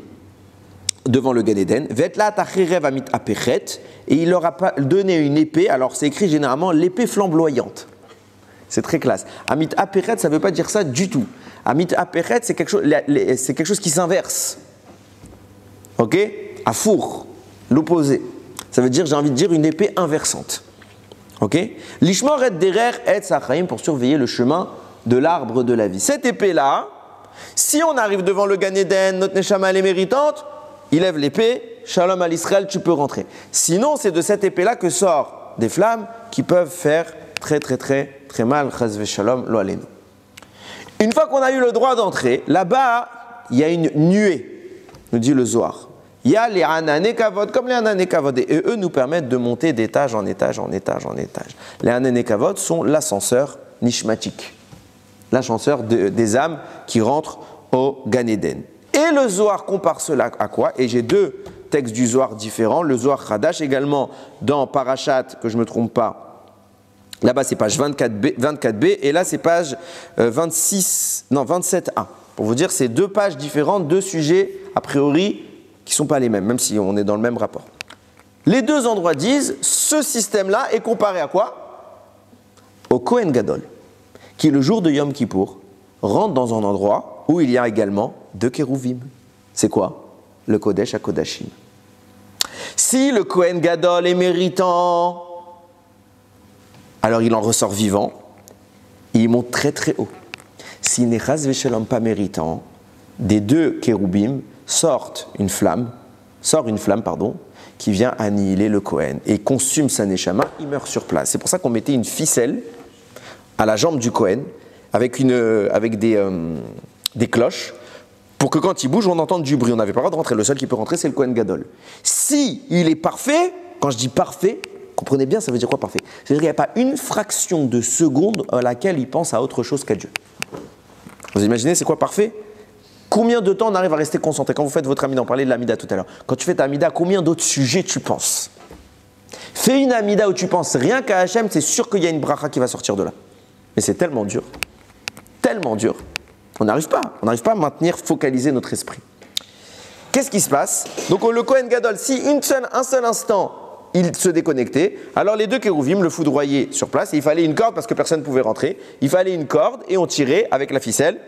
devant le Gan Eden, Vetla tachirev amit apechet, et il leur a donné une épée, alors c'est écrit généralement l'épée flamboyante. C'est très classe. Amit apechet, ça ne veut pas dire ça du tout. Amit apechet, c'est quelque chose qui s'inverse. Ok? À four, l'opposé. Ça veut dire, j'ai envie de dire, une épée inversante. Ok? Lishmor et derer et sachaim, pour surveiller le chemin de l'arbre de la vie. Cette épée-là, si on arrive devant le Gan Eden, notre Neshama elle est méritante, il lève l'épée, Shalom à l'Israël, tu peux rentrer. Sinon, c'est de cette épée-là que sortent des flammes qui peuvent faire très très très très mal, Chaz v'Shalom, lo alenu. Une fois qu'on a eu le droit d'entrer, là-bas, il y a une nuée, nous dit le Zohar. Il y a les Hanané Kavod, comme les Hanané Kavod, et eux nous permettent de monter d'étage en étage en étage en étage. Les Hanané Kavod sont l'ascenseur nishmatique, l'ascenseur des âmes qui rentrent au Gan Eden. Et le Zohar compare cela à quoi? Et j'ai 2 textes du Zohar différents. Le Zohar Hadash également dans Parashat, que je ne me trompe pas. Là-bas c'est page 24b et là c'est page 27a. Pour vous dire, c'est 2 pages différentes, 2 sujets a priori qui ne sont pas les mêmes, même si on est dans le même rapport. Les 2 endroits disent, ce système-là est comparé à quoi? Au Kohen Gadol, qui le jour de Yom Kippour rentre dans un endroit où il y a également 2 kérouvim. C'est quoi? Le Kodesh HaKodashim. Si le Kohen Gadol est méritant, alors il en ressort vivant, il monte très très haut. S'il n'est chas v'shalom pas méritant, des 2 kéroubim sort une flamme, qui vient annihiler le Kohen et consume sa neshama, il meurt sur place. C'est pour ça qu'on mettait une ficelle à la jambe du Kohen avec des cloches pour que quand il bouge, on entende du bruit. On n'avait pas le droit de rentrer. Le seul qui peut rentrer, c'est le Kohen Gadol. Si il est parfait, quand je dis parfait, comprenez bien, ça veut dire quoi parfait? C'est-à-dire qu'il n'y a pas une fraction de seconde à laquelle il pense à autre chose qu'à Dieu. Vous imaginez, c'est quoi parfait? Combien de temps on arrive à rester concentré? Quand vous faites votre amida, on parlait de l'amida tout à l'heure. Quand tu fais ta amida, combien d'autres sujets tu penses? Fais une amida où tu penses rien qu'à Hachem, c'est sûr qu'il y a une bracha qui va sortir de là. Mais c'est tellement dur. Tellement dur. On n'arrive pas à maintenir, focaliser notre esprit. Qu'est-ce qui se passe? Donc le Kohen Gadol, si un seul instant, il se déconnectait, alors les 2 kérouvim le foudroyaient sur place, et il fallait une corde parce que personne ne pouvait rentrer, il fallait une corde et on tirait avec la ficelle,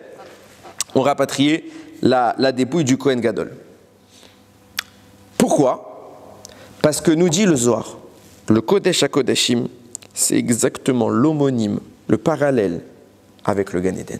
on rapatriait la dépouille du Kohen Gadol. Pourquoi? Parce que nous dit le Zohar, le Kodesh HaKodashim, c'est exactement l'homonyme, le parallèle avec le Gan Eden.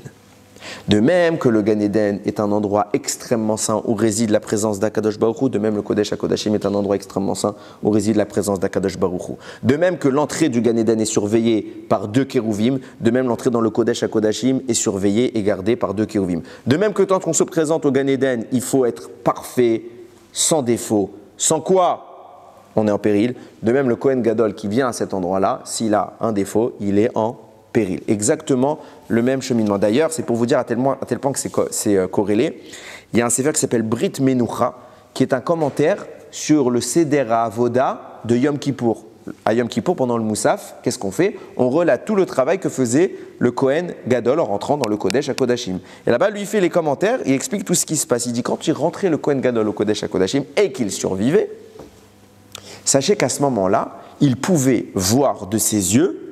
De même que le Gan Eden est un endroit extrêmement saint où réside la présence d'Akadosh Baruch Hu, de même le Kodesh HaKodashim est un endroit extrêmement saint où réside la présence d'Akadosh Baruch Hu. De même que l'entrée du Gan Eden est surveillée par 2 kérouvim, de même l'entrée dans le Kodesh HaKodashim est surveillée et gardée par 2 kérouvim. De même que quand on se présente au Gan Eden, il faut être parfait, sans défaut, sans quoi on est en péril. De même le Kohen Gadol qui vient à cet endroit-là, s'il a un défaut, il est en péril. Exactement le même cheminement. D'ailleurs, c'est pour vous dire à tel point que c'est corrélé. Il y a un sefer qui s'appelle Brit Menucha, qui est un commentaire sur le Seder HaAvoda de Yom Kippour. À Yom Kippour, pendant le Moussaf, qu'est-ce qu'on fait? On relate tout le travail que faisait le Kohen Gadol en rentrant dans le Kodesh HaKodashim. Et là-bas, lui, il fait les commentaires, il explique tout ce qui se passe. Il dit, quand il rentrait le Kohen Gadol au Kodesh HaKodashim et qu'il survivait, sachez qu'à ce moment-là, il pouvait voir de ses yeux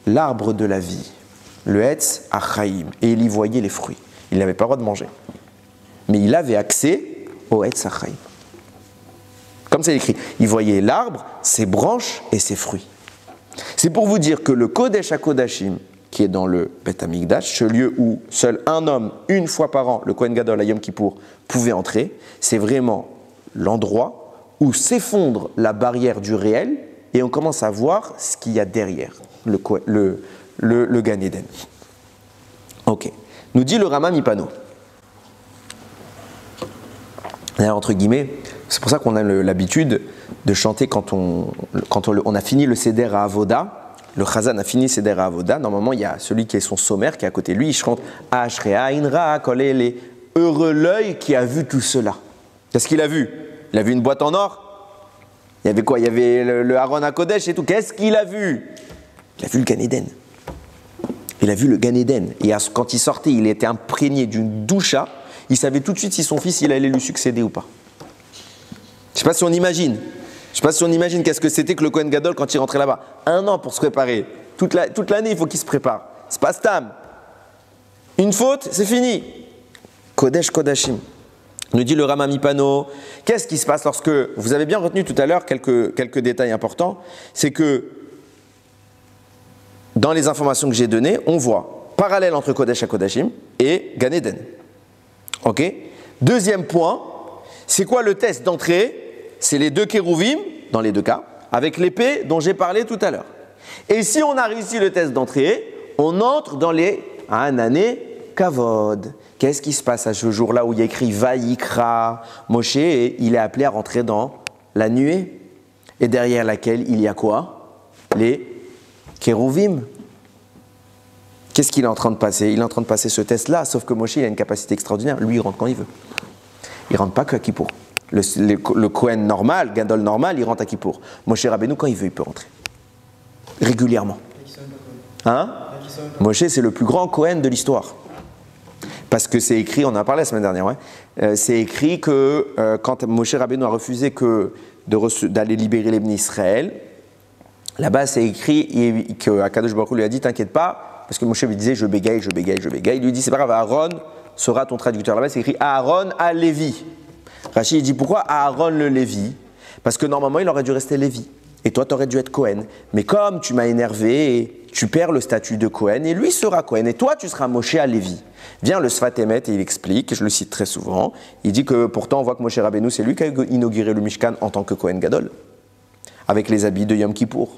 l'arbre de la vie, le Etz HaChaim, et il y voyait les fruits. Il n'avait pas le droit de manger. Mais il avait accès au Etz HaChaim. Comme c'est écrit, il voyait l'arbre, ses branches et ses fruits. C'est pour vous dire que le Kodesh HaKodashim, qui est dans le Beth Amikdash, ce lieu où seul un homme, une fois par an, le Kohen Gadol à Yom Kippour, pouvait entrer, c'est vraiment l'endroit où s'effondre la barrière du réel et on commence à voir ce qu'il y a derrière le Gan Eden. Ok. Nous dit le Rama Mipano. D'ailleurs, entre guillemets, c'est pour ça qu'on a l'habitude de chanter quand on a fini le Seder HaAvoda. Le Chazan a fini le Seder HaAvoda. Normalement, il y a celui qui est son sommaire qui est à côté de lui. Il chante Ashrea Inra Kolele. Heureux l'œil qui a vu tout cela. Qu'est-ce qu'il a vu? Il a vu une boîte en or. Il y avait quoi? Il y avait le Aaron HaKodesh et tout. Qu'est-ce qu'il a vu? Il a vu le Gan Eden. Il a vu le Gan Eden. Et quand il sortait, il était imprégné d'une doucha. Il savait tout de suite si son fils il allait lui succéder ou pas. Je ne sais pas si on imagine. Je ne sais pas si on imagine qu'est-ce que c'était que le Kohen Gadol quand il rentrait là-bas. 1 an pour se préparer. Toute l'année, il faut qu'il se prépare. C'est pas stam. Une faute, c'est fini. Kodesh Kodashim. Nous dit le Rama Mipano. Qu'est-ce qui se passe lorsque... Vous avez bien retenu tout à l'heure quelques détails importants. C'est que dans les informations que j'ai données, on voit parallèle entre Kodesh HaKodashim et Gan Eden. Ok. Deuxième point, c'est quoi le test d'entrée? C'est les 2 kérouvim, dans les 2 cas, avec l'épée dont j'ai parlé tout à l'heure. Et si on a réussi le test d'entrée, on entre dans les Anané Kavod. Qu'est-ce qui se passe à ce jour-là où il y a écrit Vayikra Moshe et il est appelé à rentrer dans la nuée? Et derrière laquelle il y a quoi? Les Kérouvim. Qu'est-ce qu'il est en train de passer? Il est en train de passer ce test-là, sauf que Moshe il a une capacité extraordinaire. Lui, il rentre quand il veut. Il ne rentre pas qu'à Kippour. Le Kohen normal, Gadol normal, il rentre à Kippour. Moshe Rabbeinu, quand il veut, il peut rentrer. Régulièrement. Hein? Moshe, c'est le plus grand Kohen de l'histoire. Parce que c'est écrit, on en a parlé la semaine dernière, ouais. C'est écrit que quand Moshe Rabbeinu a refusé d'aller libérer les bénis Israël, là-bas c'est écrit que Akadosh Baruch Hu lui a dit t'inquiète pas, parce que Moshe lui disait je bégaye. Il lui dit c'est pas grave, Aaron sera ton traducteur. Là-bas c'est écrit Aaron à Lévi. Rachid dit pourquoi Aaron le Lévi? Parce que normalement il aurait dû rester Lévi. Et toi tu aurais dû être Cohen. Mais comme tu m'as énervé, tu perds le statut de Cohen et lui sera Cohen. Et toi tu seras Moshe à Lévi. Vient le Sfat Emet et il explique, et je le cite très souvent, il dit que pourtant on voit que Moshe Rabbeinu c'est lui qui a inauguré le Mishkan en tant que Cohen Gadol. Avec les habits de Yom Kippour.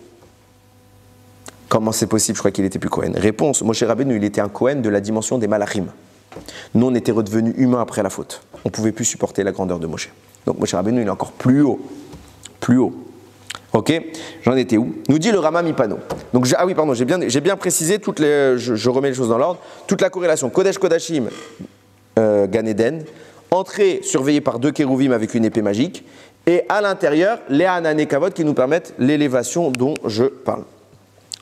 Comment c'est possible? Je crois qu'il était plus Cohen. Réponse, Moshe Rabbeinu, il était un Cohen de la dimension des Malachim. Nous, on était redevenus humains après la faute. On ne pouvait plus supporter la grandeur de Moshe. Donc Moshe Rabbeinu, il est encore plus haut. Plus haut. Ok? J'en étais où? Nous dit le Rama Mipano. Donc, ah oui, pardon, j'ai bien précisé, je remets les choses dans l'ordre. Toute la corrélation Kodesh Kodashim, Gan Eden, entrée surveillée par 2 kérouvim avec une épée magique, et à l'intérieur, les Anané Kavod qui nous permettent l'élévation dont je parle.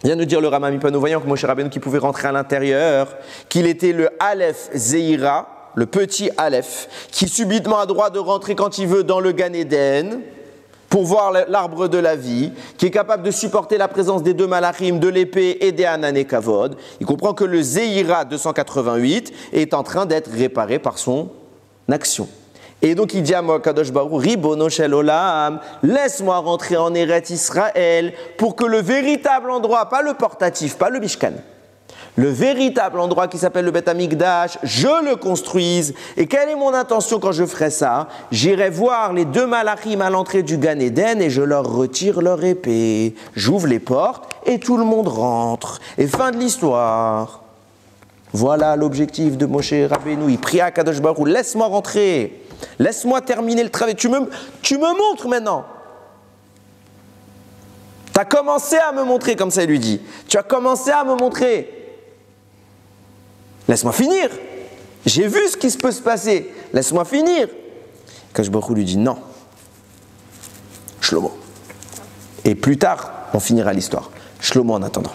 Vient nous dire le Rama Mipano, voyant que Moshe Rabbeinu qui pouvait rentrer à l'intérieur, qu'il était le Aleph Zeira, le petit Aleph, qui subitement a droit de rentrer quand il veut dans le Gan Eden, pour voir l'arbre de la vie, qui est capable de supporter la présence des 2 malachim, de l'épée et des Anané Kavod. Il comprend que le Zeira 288 est en train d'être réparé par son action. Et donc il dit à moi, Kadosh Baruch, Ribono shel olam, laisse-moi rentrer en Eretz Israël pour que le véritable endroit, pas le portatif, pas le Mishkan, le véritable endroit qui s'appelle le Beth Amikdash, je le construise. Et quelle est mon intention quand je ferai ça? J'irai voir les deux malachim à l'entrée du Gan Eden et je leur retire leur épée. J'ouvre les portes et tout le monde rentre. Et fin de l'histoire. Voilà l'objectif de Moshe Rabbeinu. Il prie à Kadosh Baruch, laisse-moi rentrer. Laisse-moi terminer le travail. Tu me montres maintenant. Tu as commencé à me montrer, comme ça il lui dit. Tu as commencé à me montrer. Laisse-moi finir. J'ai vu ce qui peut se passer. Laisse-moi finir. Kadosh Baruch Hu lui dit non. Shlomo. Et plus tard, on finira l'histoire. Shlomo en attendant.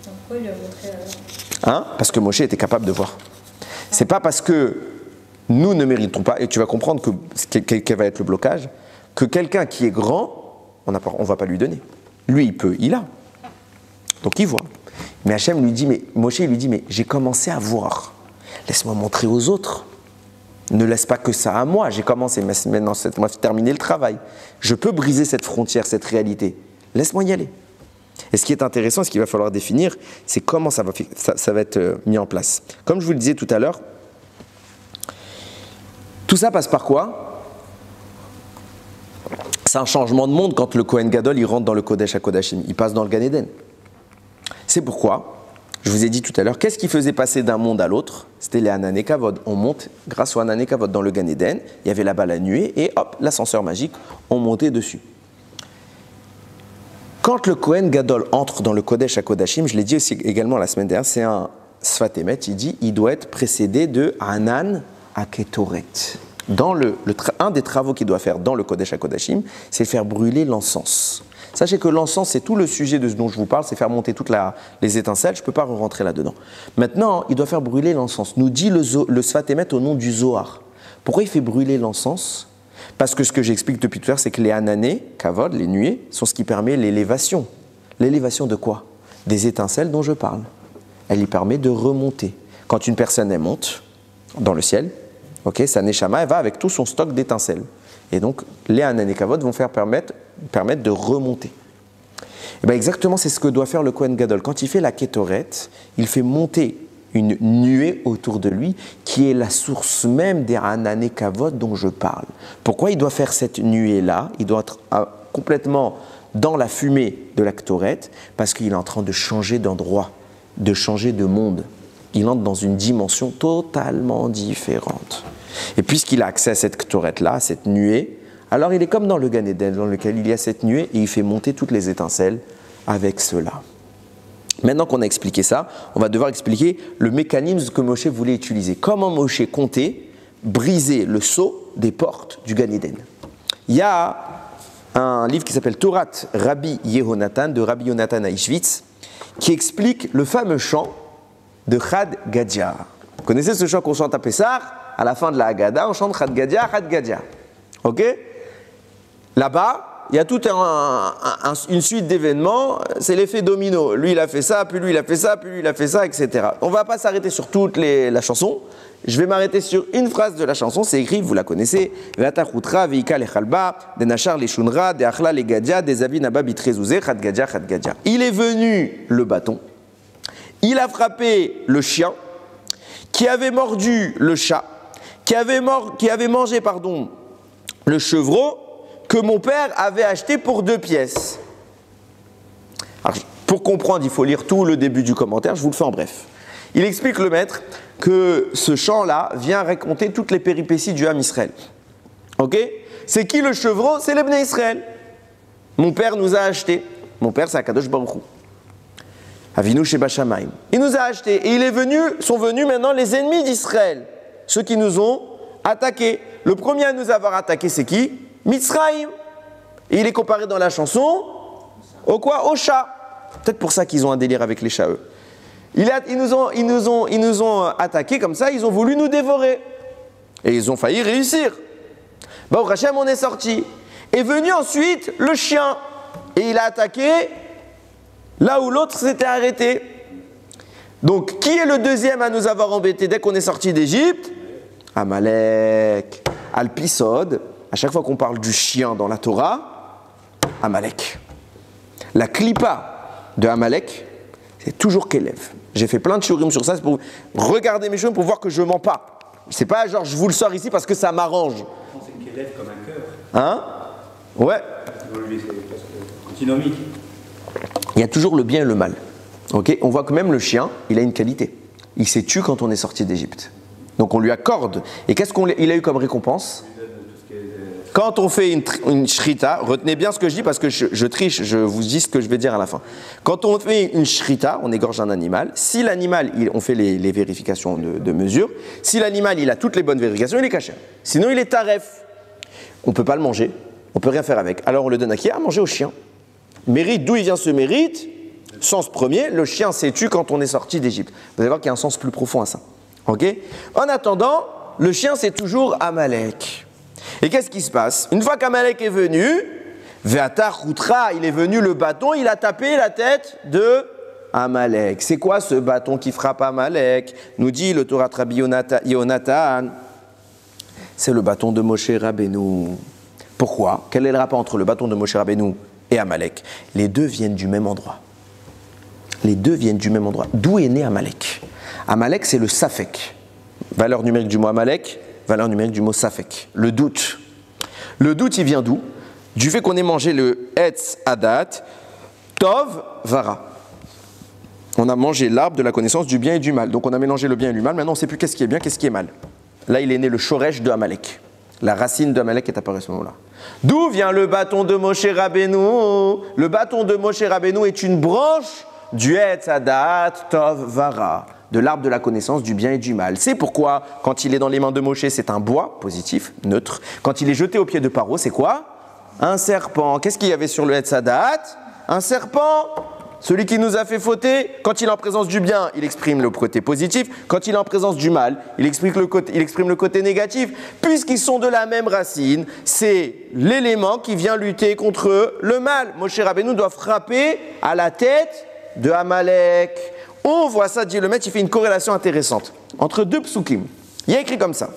Pourquoi il lui a montré Parce que Moshe était capable de voir. C'est pas parce que nous ne méritons pas, et tu vas comprendre quel va être le blocage, que quelqu'un qui est grand, on ne va pas lui donner. Lui, il peut, il a. Donc il voit. Mais Hachem lui dit, Moshe lui dit, mais j'ai commencé à voir. Laisse-moi montrer aux autres. Ne laisse pas que ça à moi. J'ai commencé, maintenant, moi, terminer le travail. Je peux briser cette frontière, cette réalité. Laisse-moi y aller. Et ce qui est intéressant, ce qu'il va falloir définir, c'est comment ça va être mis en place. Comme je vous le disais tout à l'heure, tout ça passe par quoi? C'est un changement de monde quand le Kohen Gadol il rentre dans le Kodesh HaKodashim. Il passe dans le Gan Eden. C'est pourquoi, je vous ai dit tout à l'heure, qu'est-ce qui faisait passer d'un monde à l'autre? C'était les Hanan et Kavod. On monte grâce aux Hanan et Kavod dans le Gan Eden. Il y avait là-bas la nuée et hop, l'ascenseur magique, on montait dessus. Quand le Kohen Gadol entre dans le Kodesh HaKodashim, je l'ai dit aussi également la semaine dernière, c'est un Sfat Emet, il dit il doit être précédé de Hanan HaKetoret. Un des travaux qu'il doit faire dans le Kodesh HaKodashim, c'est faire brûler l'encens. Sachez que l'encens, c'est tout le sujet de ce dont je vous parle, c'est faire monter toutes les étincelles, je ne peux pas rentrer là-dedans. Maintenant, il doit faire brûler l'encens. Nous dit le Sfat Emet au nom du Zohar. Pourquoi il fait brûler l'encens? Parce que ce que j'explique depuis tout à l'heure, c'est que les Hanané, Kavod, les nuées, sont ce qui permet l'élévation. L'élévation de quoi? Des étincelles dont je parle. Elle lui permet de remonter. Quand une personne, elle monte dans le ciel, sa Neshama, elle va avec tout son stock d'étincelles. Et donc, les Hanané Kavod vont permettre de remonter. Et bien exactement, c'est ce que doit faire le Kohen Gadol. Quand il fait la Ketoret, il fait monter une nuée autour de lui qui est la source même des Hanané Kavod dont je parle. Pourquoi il doit faire cette nuée-là? Il doit être complètement dans la fumée de la Ketoret parce qu'il est en train de changer d'endroit, de changer de monde. Il entre dans une dimension totalement différente. Et puisqu'il a accès à cette Ketoret-là, à cette nuée, alors il est comme dans le Gan Eden dans lequel il y a cette nuée et il fait monter toutes les étincelles avec cela. Maintenant qu'on a expliqué ça, on va devoir expliquer le mécanisme que Moshe voulait utiliser. Comment Moshe comptait briser le sceau des portes du Gan Eden. Il y a un livre qui s'appelle Torah Rabbi Yehonatan, de Rabbi Yonatan Aishvitz, qui explique le fameux chant de Chad Gadya. Vous connaissez ce chant qu'on chante à Pessah? À la fin de la Haggadah, on chante Chad Gadya, Chad Gadya. Ok? Là-bas, il y a toute une suite d'événements, c'est l'effet domino. Lui, il a fait ça, puis lui, il a fait ça, puis lui, il a fait ça, etc. On ne va pas s'arrêter sur toute la chanson. Je vais m'arrêter sur une phrase de la chanson, c'est écrit, vous la connaissez. Il est venu le bâton, il a frappé le chien, qui avait mordu le chat, qui avait mangé le chevreau, que mon père avait acheté pour 2 pièces. Alors, pour comprendre, il faut lire tout le début du commentaire, je vous le fais en bref. Il explique le maître que ce chant-là vient raconter toutes les péripéties du Ham Israël. Ok? C'est qui le chevreau? C'est les Bnei Israël. Mon père nous a acheté. Mon père, c'est Akadosh Baruch Hu. Avinu Sheba Shamayim. Il nous a acheté. Et sont venus maintenant les ennemis d'Israël. Ceux qui nous ont attaqués. Le premier à nous avoir attaqués, c'est qui? Mitzrayim. Et il est comparé dans la chanson au quoi? Au chat. Peut-être pour ça qu'ils ont un délire avec les chats, eux. Ils nous ont attaqués comme ça, ils ont voulu nous dévorer. Et ils ont failli réussir. Au Hachem, on est sorti. Est venu ensuite le chien. Et il a attaqué là où l'autre s'était arrêté. Donc, qui est le deuxième à nous avoir embêtés dès qu'on est sorti d'Égypte? Amalek. Al-Pisod, à chaque fois qu'on parle du chien dans la Torah, Amalek. La clipa de Amalek, c'est toujours qu'élève. J'ai fait plein de shiurim sur ça, c'est pour regarder mes shiurim pour voir que je mens pas. C'est pas genre je vous le sors ici parce que ça m'arrange. C'est une qu'élève comme un cœur. Hein? Ouais. C'est antinomique. Il y a toujours le bien et le mal. Ok? On voit que même le chien, il a une qualité. Il s'est tué quand on est sorti d'Égypte. Donc on lui accorde. Et qu'est-ce qu'il a eu comme récompense? Quand on fait une shrita, retenez bien ce que je dis parce que je triche, je vous dis ce que je vais dire à la fin. Quand on fait une shrita, on égorge un animal. Si l'animal, on fait les vérifications de mesure. Si l'animal, il a toutes les bonnes vérifications, il est caché. Sinon, il est taref. On ne peut pas le manger. On ne peut rien faire avec. Alors on le donne à qui? À manger au chien. Mérite, d'où il vient ce mérite? Sens premier, le chien s'est tué quand on est sorti d'Égypte. Vous allez voir qu'il y a un sens plus profond à ça. Ok? En attendant, le chien, c'est toujours Amalek. Et qu'est-ce qui se passe? Une fois qu'Amalek est venu, Ve'atar Routra, il est venu, le bâton, il a tapé la tête de Amalek. C'est quoi ce bâton qui frappe Amalek? Nous dit le Torah Rabbi Yonatan. C'est le bâton de Moshe Rabbeinu. Pourquoi? Quel est le rapport entre le bâton de Moshe Rabbeinu et Amalek? Les deux viennent du même endroit. Les deux viennent du même endroit. D'où est né Amalek? Amalek, c'est le Safek. Valeur numérique du mot Amalek, valeur numérique du mot Safek. Le doute. Le doute, il vient d'où? Du fait qu'on ait mangé le Etz Adat, Tov Vara. On a mangé l'arbre de la connaissance du bien et du mal. Donc on a mélangé le bien et le mal. Maintenant, on ne sait plus qu'est-ce qui est bien, qu'est-ce qui est mal. Là, il est né le Shoresh de Amalek. La racine de Amalek est apparue à ce moment-là. D'où vient le bâton de Moshe Rabbeinu? Le bâton de Moshe Rabbeinu est une branche du Etz Adat, Tov Vara, de l'arbre de la connaissance du bien et du mal. C'est pourquoi, quand il est dans les mains de Moshe, c'est un bois, positif, neutre. Quand il est jeté au pied de Paro, c'est quoi? Un serpent. Qu'est-ce qu'il y avait sur le Etz Adat? Un serpent. Celui qui nous a fait fauter, quand il est en présence du bien, il exprime le côté positif. Quand il est en présence du mal, il exprime le côté négatif. Puisqu'ils sont de la même racine, c'est l'élément qui vient lutter contre le mal. Moshe Rabbeinu doit frapper à la tête de Amalek. On voit ça, dit le maître, il fait une corrélation intéressante entre deux psukim. Il y a écrit comme ça.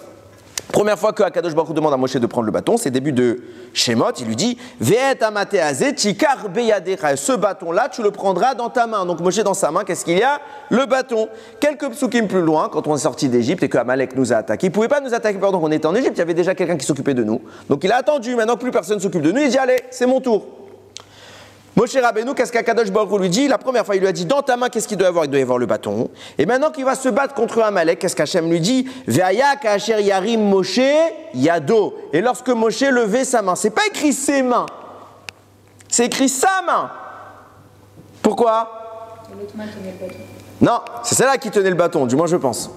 Première fois que Akadosh Baruch Hu demande à Moshe de prendre le bâton, c'est début de Shemot, il lui dit Ve'et amate azeh tikar beyadecha. Ce bâton-là, tu le prendras dans ta main. Donc Moshe dans sa main, qu'est-ce qu'il y a? Le bâton. Quelques psukim plus loin, quand on est sorti d'Égypte et que Amalek nous a attaqués, il ne pouvait pas nous attaquer pendant qu'on était en Égypte, il y avait déjà quelqu'un qui s'occupait de nous. Donc il a attendu, maintenant que plus personne s'occupe de nous, il dit allez, c'est mon tour. Moshe Rabbeinu, qu'est-ce qu'Akadosh Baruch Hu lui dit? La première fois, il lui a dit dans ta main, qu'est-ce qu'il doit y avoir? Il doit y avoir le bâton. Et maintenant qu'il va se battre contre Amalek, qu'est-ce qu'Hachem lui dit? Ve'aya ka'asher yarim Moshe yado. Et lorsque Moshe levait sa main, c'est pas écrit ses mains, c'est écrit sa main. Pourquoi? L'autre main tenait le bâton. Non, c'est celle-là qui tenait le bâton, du moins je pense.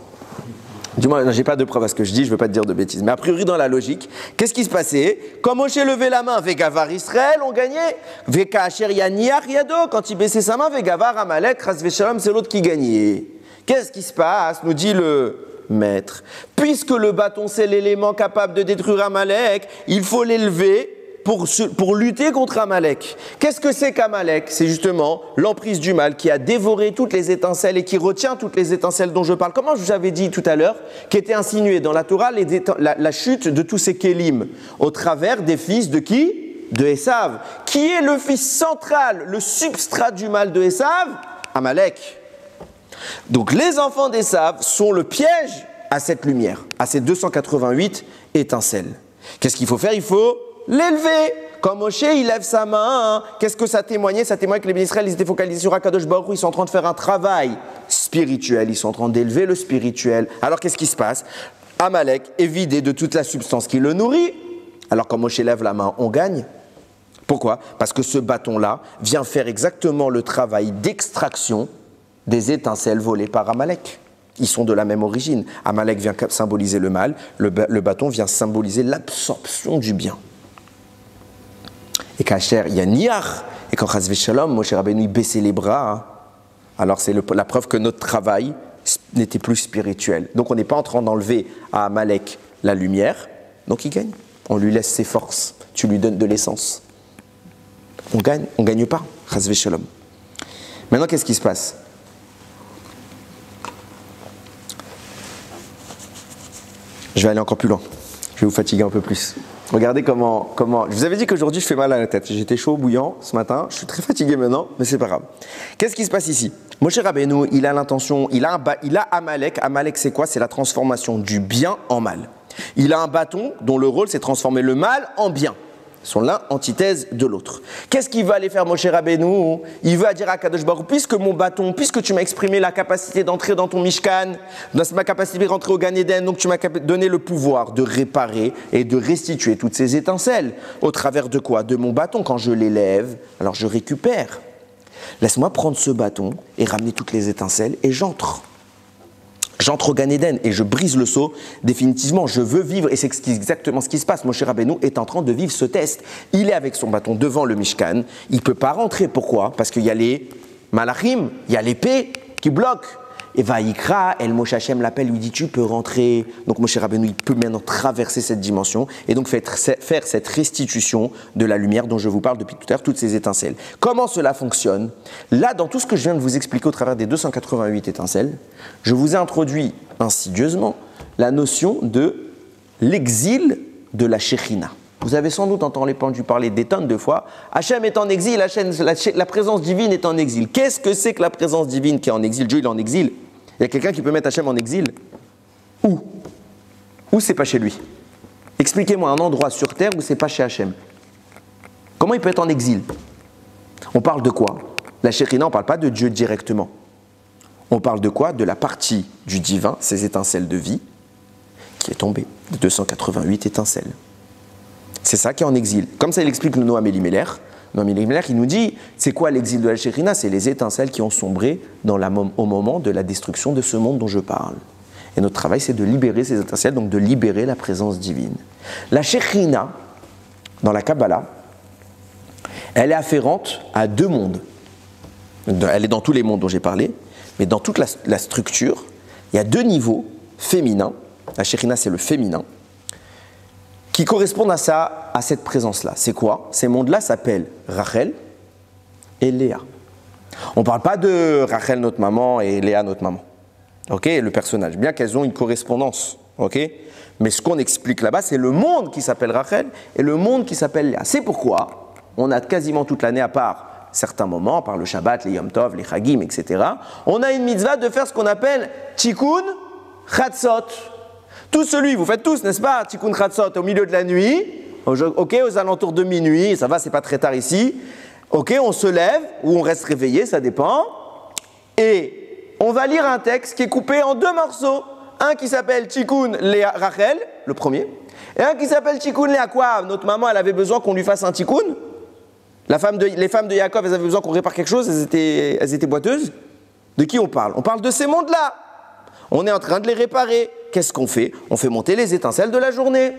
Du moins, j'ai pas de preuve à ce que je dis, je veux pas te dire de bêtises. Mais a priori, dans la logique, qu'est-ce qui se passait? Quand Moshe levait la main, Vegavar Israël, on gagnait. Veka Asher Yaniach Yado, quand il baissait sa main, Vegavar Amalek, Ras Veshalom, c'est l'autre qui gagnait. Qu'est-ce qui se passe? Nous dit le maître. Puisque le bâton, c'est l'élément capable de détruire Amalek, il faut l'élever pour lutter contre Amalek. Qu'est-ce que c'est qu'Amalek? C'est justement l'emprise du mal qui a dévoré toutes les étincelles et qui retient toutes les étincelles dont je parle. Comment je vous avais dit tout à l'heure qu'était insinué dans la Torah la chute de tous ces kélim au travers des fils de qui? De Esav. Qui est le fils central, le substrat du mal de Esav? Amalek. Donc les enfants d'Esav sont le piège à cette lumière, à ces 288 étincelles. Qu'est-ce qu'il faut faire? Il faut l'élever. Quand Moshe il lève sa main, qu'est-ce que ça témoignait? Ça témoignait que les Israël ils étaient focalisés sur Akadosh Baruch Hu, ils sont en train de faire un travail spirituel, ils sont en train d'élever le spirituel. Alors qu'est-ce qui se passe? Amalek est vidé de toute la substance qui le nourrit. Alors quand Moshe lève la main, on gagne. Pourquoi? Parce que ce bâton-là vient faire exactement le travail d'extraction des étincelles volées par Amalek. Ils sont de la même origine. Amalek vient symboliser le mal, le bâton vient symboliser l'absorption du bien. Et Kacher Yaniach, et quand Chas Veshalom, Moshe Rabbeinu baissait les bras, alors c'est la preuve que notre travail n'était plus spirituel. Donc on n'est pas en train d'enlever à Amalek la lumière, donc il gagne. On lui laisse ses forces, tu lui donnes de l'essence. On gagne pas, Chas Veshalom. Maintenant, qu'est-ce qui se passe? Je vais aller encore plus loin. Je vais vous fatiguer un peu plus. Regardez comment... Je vous avais dit qu'aujourd'hui je fais mal à la tête. J'étais chaud, bouillant ce matin. Je suis très fatigué maintenant, mais c'est pas grave. Qu'est-ce qui se passe ici? Moshe Rabbeinu, il a l'intention, il a Amalek. Amalek, c'est quoi? C'est la transformation du bien en mal. Il a un bâton dont le rôle, c'est de transformer le mal en bien. Ils sont l'un antithèse de l'autre. Qu'est-ce qu'il va aller faire Moshe Rabbeinu? Il veut dire à Kadosh Baruch, puisque mon bâton, puisque tu m'as exprimé la capacité d'entrer dans ton Mishkan, ma capacité de rentrer au Gan Eden, donc tu m'as donné le pouvoir de réparer et de restituer toutes ces étincelles. Au travers de quoi? De mon bâton. Quand je l'élève, alors je récupère. Laisse-moi prendre ce bâton et ramener toutes les étincelles et j'entre. J'entre au Gan Eden et je brise le sceau définitivement. Je veux vivre et c'est exactement ce qui se passe. Moshe Rabbeinu est en train de vivre ce test. Il est avec son bâton devant le Mishkan. Il ne peut pas rentrer. Pourquoi? Parce qu'il y a les malachim, il y a l'épée qui bloque. Et Vaïkra, El Moshe Hashem l'appelle, lui dit tu peux rentrer. Donc Moshe Rabbeinu il peut maintenant traverser cette dimension et donc faire cette restitution de la lumière dont je vous parle depuis tout à l'heure, toutes ces étincelles. Comment cela fonctionne? Là, dans tout ce que je viens de vous expliquer au travers des 288 étincelles, je vous ai introduit insidieusement la notion de l'exil de la Shekhinah. Vous avez sans doute entendu parler des tonnes de fois. Hachem est en exil, la présence divine est en exil. Qu'est-ce que c'est que la présence divine qui est en exil? Dieu il est en exil. Il y a quelqu'un qui peut mettre Hachem en exil? Où? Où c'est pas chez lui? Expliquez-moi un endroit sur terre où c'est pas chez Hachem. Comment il peut être en exil? On parle de quoi? La Shekhinah, on ne parle pas de Dieu directement. On parle de quoi? De la partie du divin, ces étincelles de vie, qui est tombée de 288 étincelles. C'est ça qui est en exil. Comme ça, il explique le Noam Elimelech. Noam Elimelech, il nous dit, c'est quoi l'exil de la Shekhinah? C'est les étincelles qui ont sombré au moment de la destruction de ce monde dont je parle. Et notre travail, c'est de libérer ces étincelles, donc de libérer la présence divine. La Shekhinah, dans la Kabbalah, elle est afférente à deux mondes. Elle est dans tous les mondes dont j'ai parlé, mais dans toute la structure, il y a deux niveaux féminins. La Shekhinah, c'est le féminin, qui correspondent à cette présence-là. C'est quoi? Ces mondes-là s'appellent Rachel et Léa. On ne parle pas de Rachel, notre maman, et Léa, notre maman. Ok, le personnage, bien qu'elles ont une correspondance. Ok, mais ce qu'on explique là-bas, c'est le monde qui s'appelle Rachel et le monde qui s'appelle Léa. C'est pourquoi on a quasiment toute l'année, à part certains moments, par le Shabbat, les Yom Tov, les Chagim, etc., on a une mitzvah de faire ce qu'on appelle Tikkun Chatzot. Tout celui, vous faites tous, n'est-ce pas, Tikkun Chatzot au milieu de la nuit, ok, aux alentours de minuit, ça va, c'est pas très tard ici, ok, on se lève ou on reste réveillé, ça dépend, et on va lire un texte qui est coupé en deux morceaux, un qui s'appelle Tikkun Léa Rachel, le premier, et un qui s'appelle Tikkun Léa. Quoi? Notre maman, elle avait besoin qu'on lui fasse un Tikkun? Les femmes de Yaakov, elles avaient besoin qu'on répare quelque chose, elles étaient boiteuses? De qui on parle? On parle de ces mondes-là. On est en train de les réparer. Qu'est-ce qu'on fait? On fait monter les étincelles de la journée.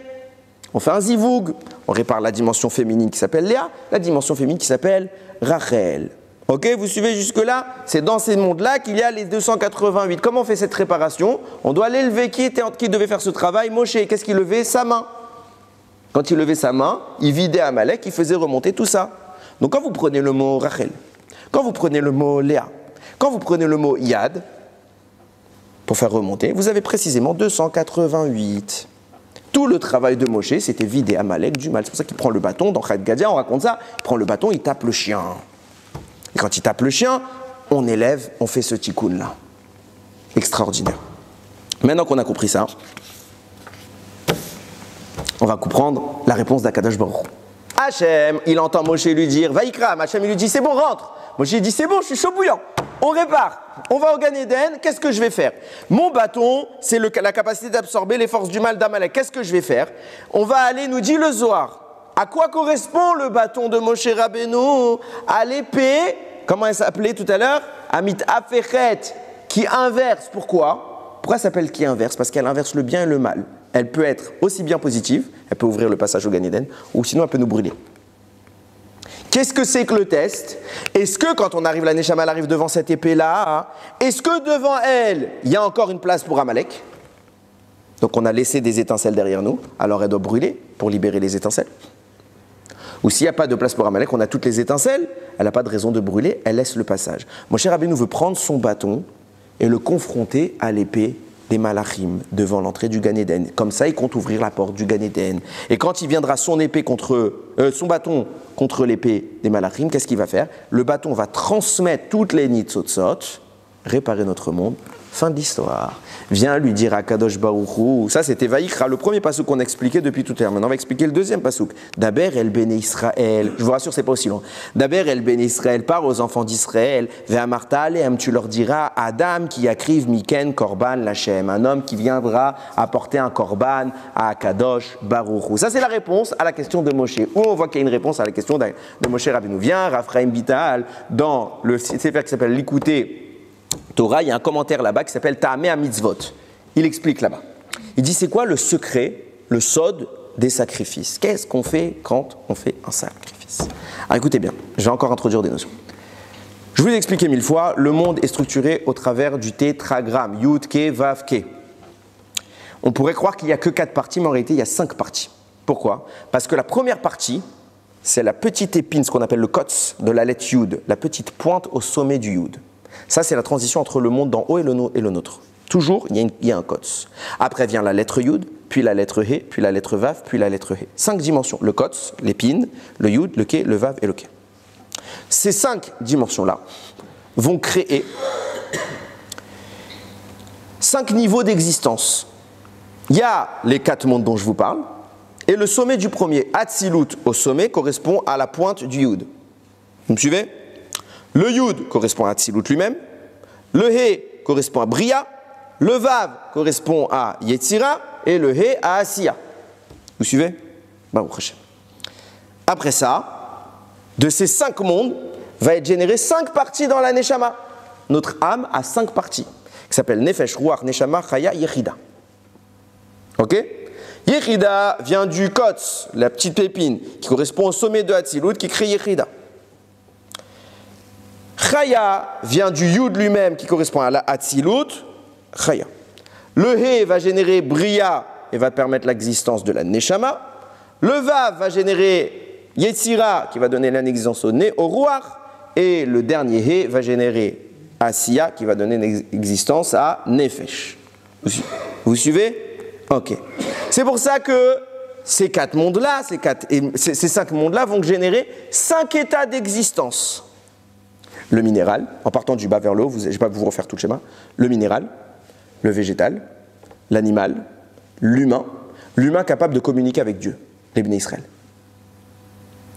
On fait un zivoug. On répare la dimension féminine qui s'appelle Léa, la dimension féminine qui s'appelle Rachel. Ok, vous suivez jusque-là? C'est dans ces mondes-là qu'il y a les 288. Comment on fait cette réparation? On doit l'élever. Qui devait faire ce travail? Moshe. Qu'est-ce qu'il levait? Sa main. Quand il levait sa main, il vidait Amalek, il faisait remonter tout ça. Donc quand vous prenez le mot Rachel, quand vous prenez le mot Léa, quand vous prenez le mot Yad, pour faire remonter, vous avez précisément 288. Tout le travail de Moshe, c'était vider Amalek du mal. C'est pour ça qu'il prend le bâton, dans Chad Gadia, on raconte ça, il prend le bâton, il tape le chien. Et quand il tape le chien, on élève, on fait ce tikkun-là. Extraordinaire. Maintenant qu'on a compris ça, on va comprendre la réponse d'Akadosh Baruch. Hachem, il entend Moshe lui dire, Vaïkram, Hachem, il lui dit, c'est bon, rentre. Moshe dit, c'est bon, je suis chaud bouillant. On répare. On va au Gan Eden. Qu'est-ce que je vais faire? Mon bâton, c'est la capacité d'absorber les forces du mal d'Amalek. Qu'est-ce que je vais faire? On va aller, nous dit le Zohar. À quoi correspond le bâton de Moshe Rabbeinu? À l'épée, comment elle s'appelait tout à l'heure? Amit Afechet, qui inverse. Pourquoi? Pourquoi ça s'appelle qui inverse? Parce qu'elle inverse le bien et le mal. Elle peut être aussi bien positive, elle peut ouvrir le passage au Gan Eden, ou sinon elle peut nous brûler. Qu'est-ce que c'est que le test? Est-ce que quand on arrive, la Neshama arrive devant cette épée-là, est-ce que devant elle, il y a encore une place pour Amalek? Donc on a laissé des étincelles derrière nous, alors elle doit brûler pour libérer les étincelles. Ou s'il n'y a pas de place pour Amalek, on a toutes les étincelles, elle n'a pas de raison de brûler, elle laisse le passage. Mon cher Rabbeinu veut prendre son bâton et le confronter à l'épée les malachim devant l'entrée du Gan Eden. Comme ça, il compte ouvrir la porte du Gan Eden. Et quand il viendra son bâton contre l'épée des malachim, qu'est-ce qu'il va faire? Le bâton va transmettre toutes les nitzotzot, réparer notre monde. Fin de l'histoire. Viens lui dire à Kadosh Baruch Hu. Ça, c'était Vaïkra, le premier passouk qu'on a expliqué depuis tout à l'heure. Maintenant, on va expliquer le deuxième passouk. Daber el Béné Israël. Je vous rassure, c'est pas aussi long. Daber el Béné Israël, parle aux enfants d'Israël. Ve'amarta alehem, tu leur diras, Adam qui akriv miken korban lachem. Un homme qui viendra apporter un korban à Kadosh Baruch Hu. Ça, c'est la réponse à la question de Moshe. Où on voit qu'il y a une réponse à la question de Moshe Rabbeinu. Viens, Raphaïm Bital, dans le sefer qui s'appelle l'Écouter Torah, il y a un commentaire là-bas qui s'appelle Ta'ameh HaMitzvot. Il explique là-bas. Il dit c'est quoi le secret, le sod des sacrifices? Qu'est-ce qu'on fait quand on fait un sacrifice? Alors écoutez bien, je vais encore introduire des notions. Je vous l'ai expliqué 1000 fois, le monde est structuré au travers du tétragramme, Yud, Ke, Vav, Ke. On pourrait croire qu'il n'y a que 4 parties, mais en réalité il y a 5 parties. Pourquoi? Parce que la première partie, c'est la petite épine, ce qu'on appelle le kotz de la lettre Yud, la petite pointe au sommet du Yud. Ça, c'est la transition entre le monde d'en haut et le nôtre. Toujours, il y a un kotz. Après vient la lettre Yud, puis la lettre He, puis la lettre Vav, puis la lettre He. 5 dimensions. Le kotz, l'épine, le Yud, le Ke, le Vav et le Ke. Ces 5 dimensions-là vont créer 5 niveaux d'existence. Il y a les 4 mondes dont je vous parle, et le sommet du premier, Hatzilut, au sommet, correspond à la pointe du Yud. Vous me suivez? Le Yud correspond à Hatzilut lui-même, le He correspond à Bria, le Vav correspond à Yetzira et le He à Asiya. Vous suivez? Baruch Hashem. Après ça, de ces 5 mondes, va être généré 5 parties dans la Neshama. Notre âme a 5 parties, qui s'appellent Nefesh, Ruach, Neshama, Chaya, Yechida. Ok? Yechida vient du Kotz, la petite épine, qui correspond au sommet de Hatzilut, qui crée Yechida. Chaya vient du Yud lui-même qui correspond à la Hatzilut, Chaya. Le He va générer Bria et va permettre l'existence de la Neshama. Le Vav va générer Yetzira qui va donner l'existence au Ruach. Et le dernier He va générer Asiya qui va donner une existence à Nefesh. Vous suivez? Ok. C'est pour ça que ces 4 mondes-là, ces 5 mondes-là vont générer 5 états d'existence. Le minéral, en partant du bas vers le haut, je ne vais pas vous refaire tout le schéma, le minéral, le végétal, l'animal, l'humain capable de communiquer avec Dieu, les Bnei Israël.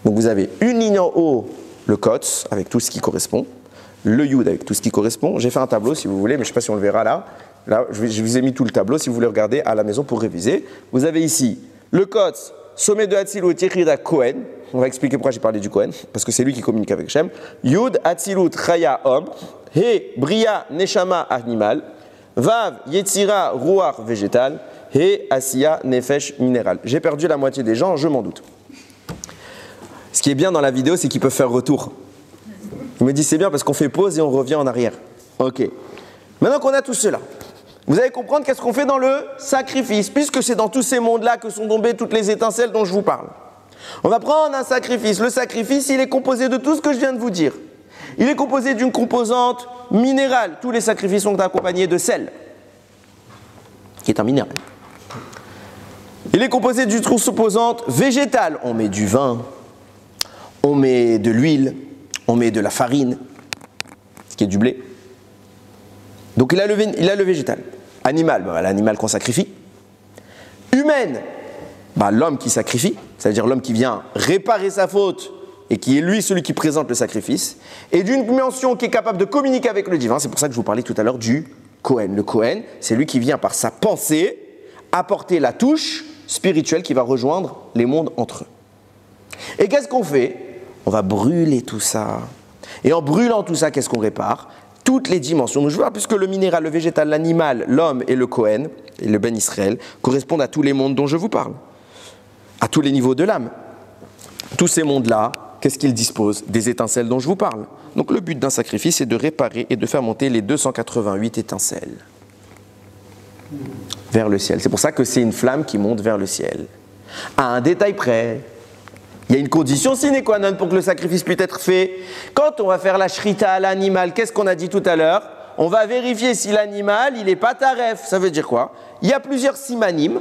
Donc vous avez une ligne en haut, le Kotz, avec tout ce qui correspond, le Yud avec tout ce qui correspond. J'ai fait un tableau si vous voulez, mais je ne sais pas si on le verra là. Là, je vous ai mis tout le tableau si vous voulez regarder à la maison pour réviser. Vous avez ici le Kotz, sommet de Hatzilut, Yechida, Kohen. On va expliquer pourquoi j'ai parlé du Kohen, parce que c'est lui qui communique avec Shem. Yud, Hatzilut, Chaya, homme. He, Bria, Neshama, animal. Vav, Yetzira, Ruach, végétal. He, Asiya, Nefesh, minéral. J'ai perdu la moitié des gens, je m'en doute. Ce qui est bien dans la vidéo, c'est qu'ils peuvent faire retour. Il me dit c'est bien parce qu'on fait pause et on revient en arrière. Ok. Maintenant qu'on a tout cela, vous allez comprendre qu'est-ce qu'on fait dans le sacrifice, puisque c'est dans tous ces mondes-là que sont tombées toutes les étincelles dont je vous parle. On va prendre un sacrifice. Le sacrifice, il est composé de tout ce que je viens de vous dire. Il est composé d'une composante minérale. Tous les sacrifices sont accompagnés de sel, qui est un minéral. Il est composé d'une composante végétale. On met du vin, on met de l'huile, on met de la farine, ce qui est du blé. Donc il a le végétal. Animal, l'animal qu'on sacrifie. Humaine, l'homme qui sacrifie, c'est-à-dire l'homme qui vient réparer sa faute et qui est lui celui qui présente le sacrifice. Et d'une dimension qui est capable de communiquer avec le divin. C'est pour ça que je vous parlais tout à l'heure du Kohen. Le Kohen, c'est lui qui vient par sa pensée apporter la touche spirituelle qui va rejoindre les mondes entre eux. Et qu'est-ce qu'on fait? On va brûler tout ça. Et en brûlant tout ça, qu'est-ce qu'on répare? Toutes les dimensions. Donc je vois, puisque le minéral, le végétal, l'animal, l'homme et le Kohen, et le Ben Israël, correspondent à tous les mondes dont je vous parle. À tous les niveaux de l'âme. Tous ces mondes-là, qu'est-ce qu'ils disposent? Des étincelles dont je vous parle. Donc le but d'un sacrifice est de réparer et de faire monter les 288 étincelles vers le ciel. C'est pour ça que c'est une flamme qui monte vers le ciel. À un détail près, il y a une condition sine qua non pour que le sacrifice puisse être fait. Quand on va faire la shrita à l'animal, qu'est-ce qu'on a dit tout à l'heure? On va vérifier si l'animal, il n'est pas taref. Ça veut dire quoi? Il y a plusieurs simanim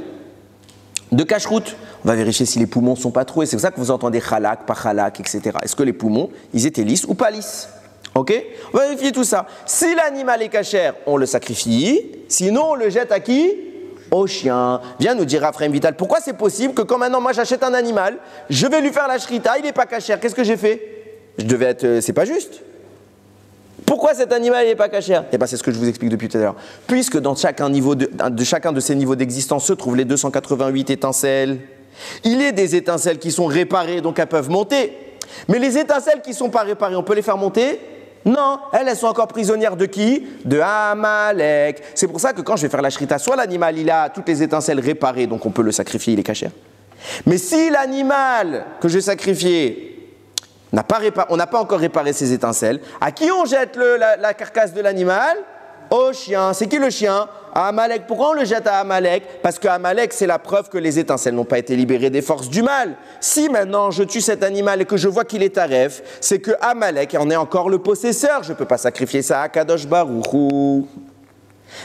de cache-route. On va vérifier si les poumons sont pas troués. C'est pour ça que vous entendez khalak, pas khalak, etc. Est-ce que les poumons, ils étaient lisses ou pas lisses? Ok? On va vérifier tout ça. Si l'animal est cachère, on le sacrifie. Sinon, on le jette à qui? Au chien. Viens nous dire, Raphaël Vital, pourquoi c'est possible que quand maintenant moi j'achète un animal, je vais lui faire la shrita, il n'est pas cachère. Qu'est-ce que j'ai fait? Je devais être. C'est pas juste. Pourquoi cet animal n'est pas cachère? Eh bien, c'est ce que je vous explique depuis tout à l'heure. Puisque dans chacun de ces niveaux d'existence se trouvent les 288 étincelles. Il y a des étincelles qui sont réparées, donc elles peuvent monter. Mais les étincelles qui ne sont pas réparées, on peut les faire monter? Non, elles sont encore prisonnières de qui? De Amalek. C'est pour ça que quand je vais faire la shrita, soit l'animal il a toutes les étincelles réparées, donc on peut le sacrifier, il est cachère. Mais si l'animal que je vais sacrifier, on n'a pas encore réparé ses étincelles, à qui on jette la carcasse de l'animal? Au chien. C'est qui le chien? À Amalek. Pourquoi on le jette à Amalek? Parce que Amalek, c'est la preuve que les étincelles n'ont pas été libérées des forces du mal. Si maintenant je tue cet animal et que je vois qu'il est taref, c'est que Amalek en est encore le possesseur. Je ne peux pas sacrifier ça à Kadosh Baruch Hu.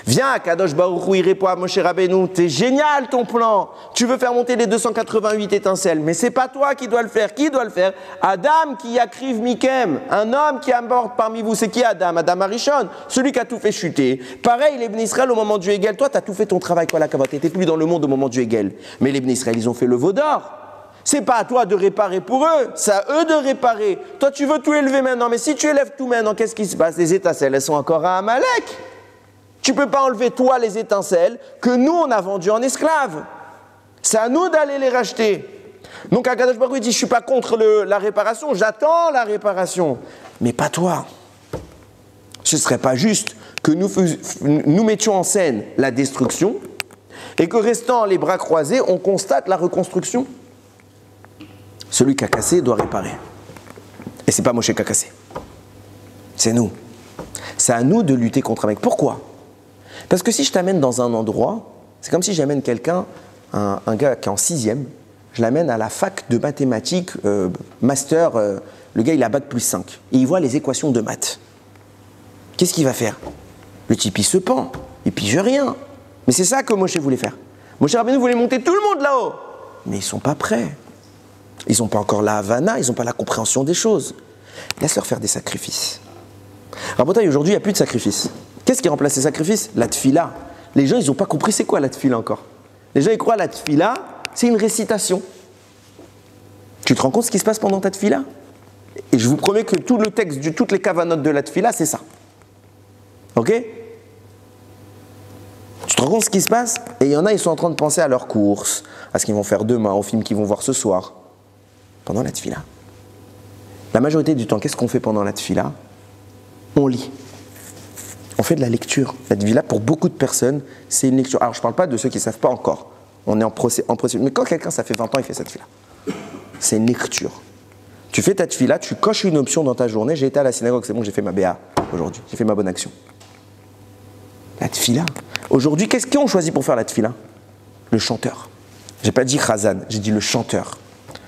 Viens, Kadosh Baruch Hu, il répond à Moshe Rabbeinu, t'es génial ton plan. Tu veux faire monter les 288 étincelles, mais c'est pas toi qui dois le faire. Qui doit le faire? Adam qui akriv mikem, un homme qui aborde parmi vous. C'est qui Adam? Adam Arishon, celui qui a tout fait chuter. Pareil, les Bnei Israël au moment du Hegel, toi t'as tout fait ton travail, quoi la kavod, t'étais plus dans le monde au moment du Hegel. Mais les Bnei Israël, ils ont fait le veau d'or. C'est pas à toi de réparer pour eux, c'est à eux de réparer. Toi tu veux tout élever maintenant, mais si tu élèves tout maintenant, qu'est-ce qui se passe? Les étincelles, elles sont encore à Amalek. Tu ne peux pas enlever, toi, les étincelles que nous, on a vendues en esclaves. C'est à nous d'aller les racheter. Donc, Akadosh Baruch Hu dit, je ne suis pas contre la réparation, j'attends la réparation. Mais pas toi. Ce ne serait pas juste que nous mettions en scène la destruction et que, restant les bras croisés, on constate la reconstruction. Celui qui a cassé doit réparer. Et ce n'est pas Moshe qui a cassé. C'est nous. C'est à nous de lutter contre un mec. Pourquoi? Parce que si je t'amène dans un endroit, c'est comme si j'amène quelqu'un, un gars qui est en 6e, je l'amène à la fac de mathématiques, master, le gars il a bac plus 5, et il voit les équations de maths. Qu'est-ce qu'il va faire? Le type il se pend, il pige rien. Mais c'est ça que Moshe voulait faire. Moshe Rabbeinu voulait monter tout le monde là-haut. Mais ils ne sont pas prêts. Ils n'ont pas encore la Havana, ils n'ont pas la compréhension des choses. Laisse-leur faire des sacrifices. Rabotaï, aujourd'hui il n'y a plus de sacrifices. Qu'est-ce qui remplace les sacrifices? La tfila. Les gens, ils n'ont pas compris c'est quoi la tfila encore. Les gens, ils croient la tfila, c'est une récitation. Tu te rends compte ce qui se passe pendant ta tfila? Et je vous promets que tout le texte, toutes les kavanotes de la tfila, c'est ça. Ok? Tu te rends compte ce qui se passe? Et il y en a, ils sont en train de penser à leurs courses, à ce qu'ils vont faire demain, au film qu'ils vont voir ce soir. Pendant la tfila. La majorité du temps, qu'est-ce qu'on fait pendant la tfila? On lit. On fait de la lecture. La tfila, pour beaucoup de personnes, c'est une lecture. Alors, je ne parle pas de ceux qui ne savent pas encore. On est en processus. Mais quand quelqu'un, ça fait 20 ans, il fait cette tfila. C'est une lecture. Tu fais ta tfila, tu coches une option dans ta journée. J'ai été à la synagogue, c'est bon, j'ai fait ma BA aujourd'hui. J'ai fait ma bonne action. La tfila. Aujourd'hui, qu'est-ce qu'on choisit pour faire la tfila? Le chanteur. Je n'ai pas dit Khazan, j'ai dit le chanteur.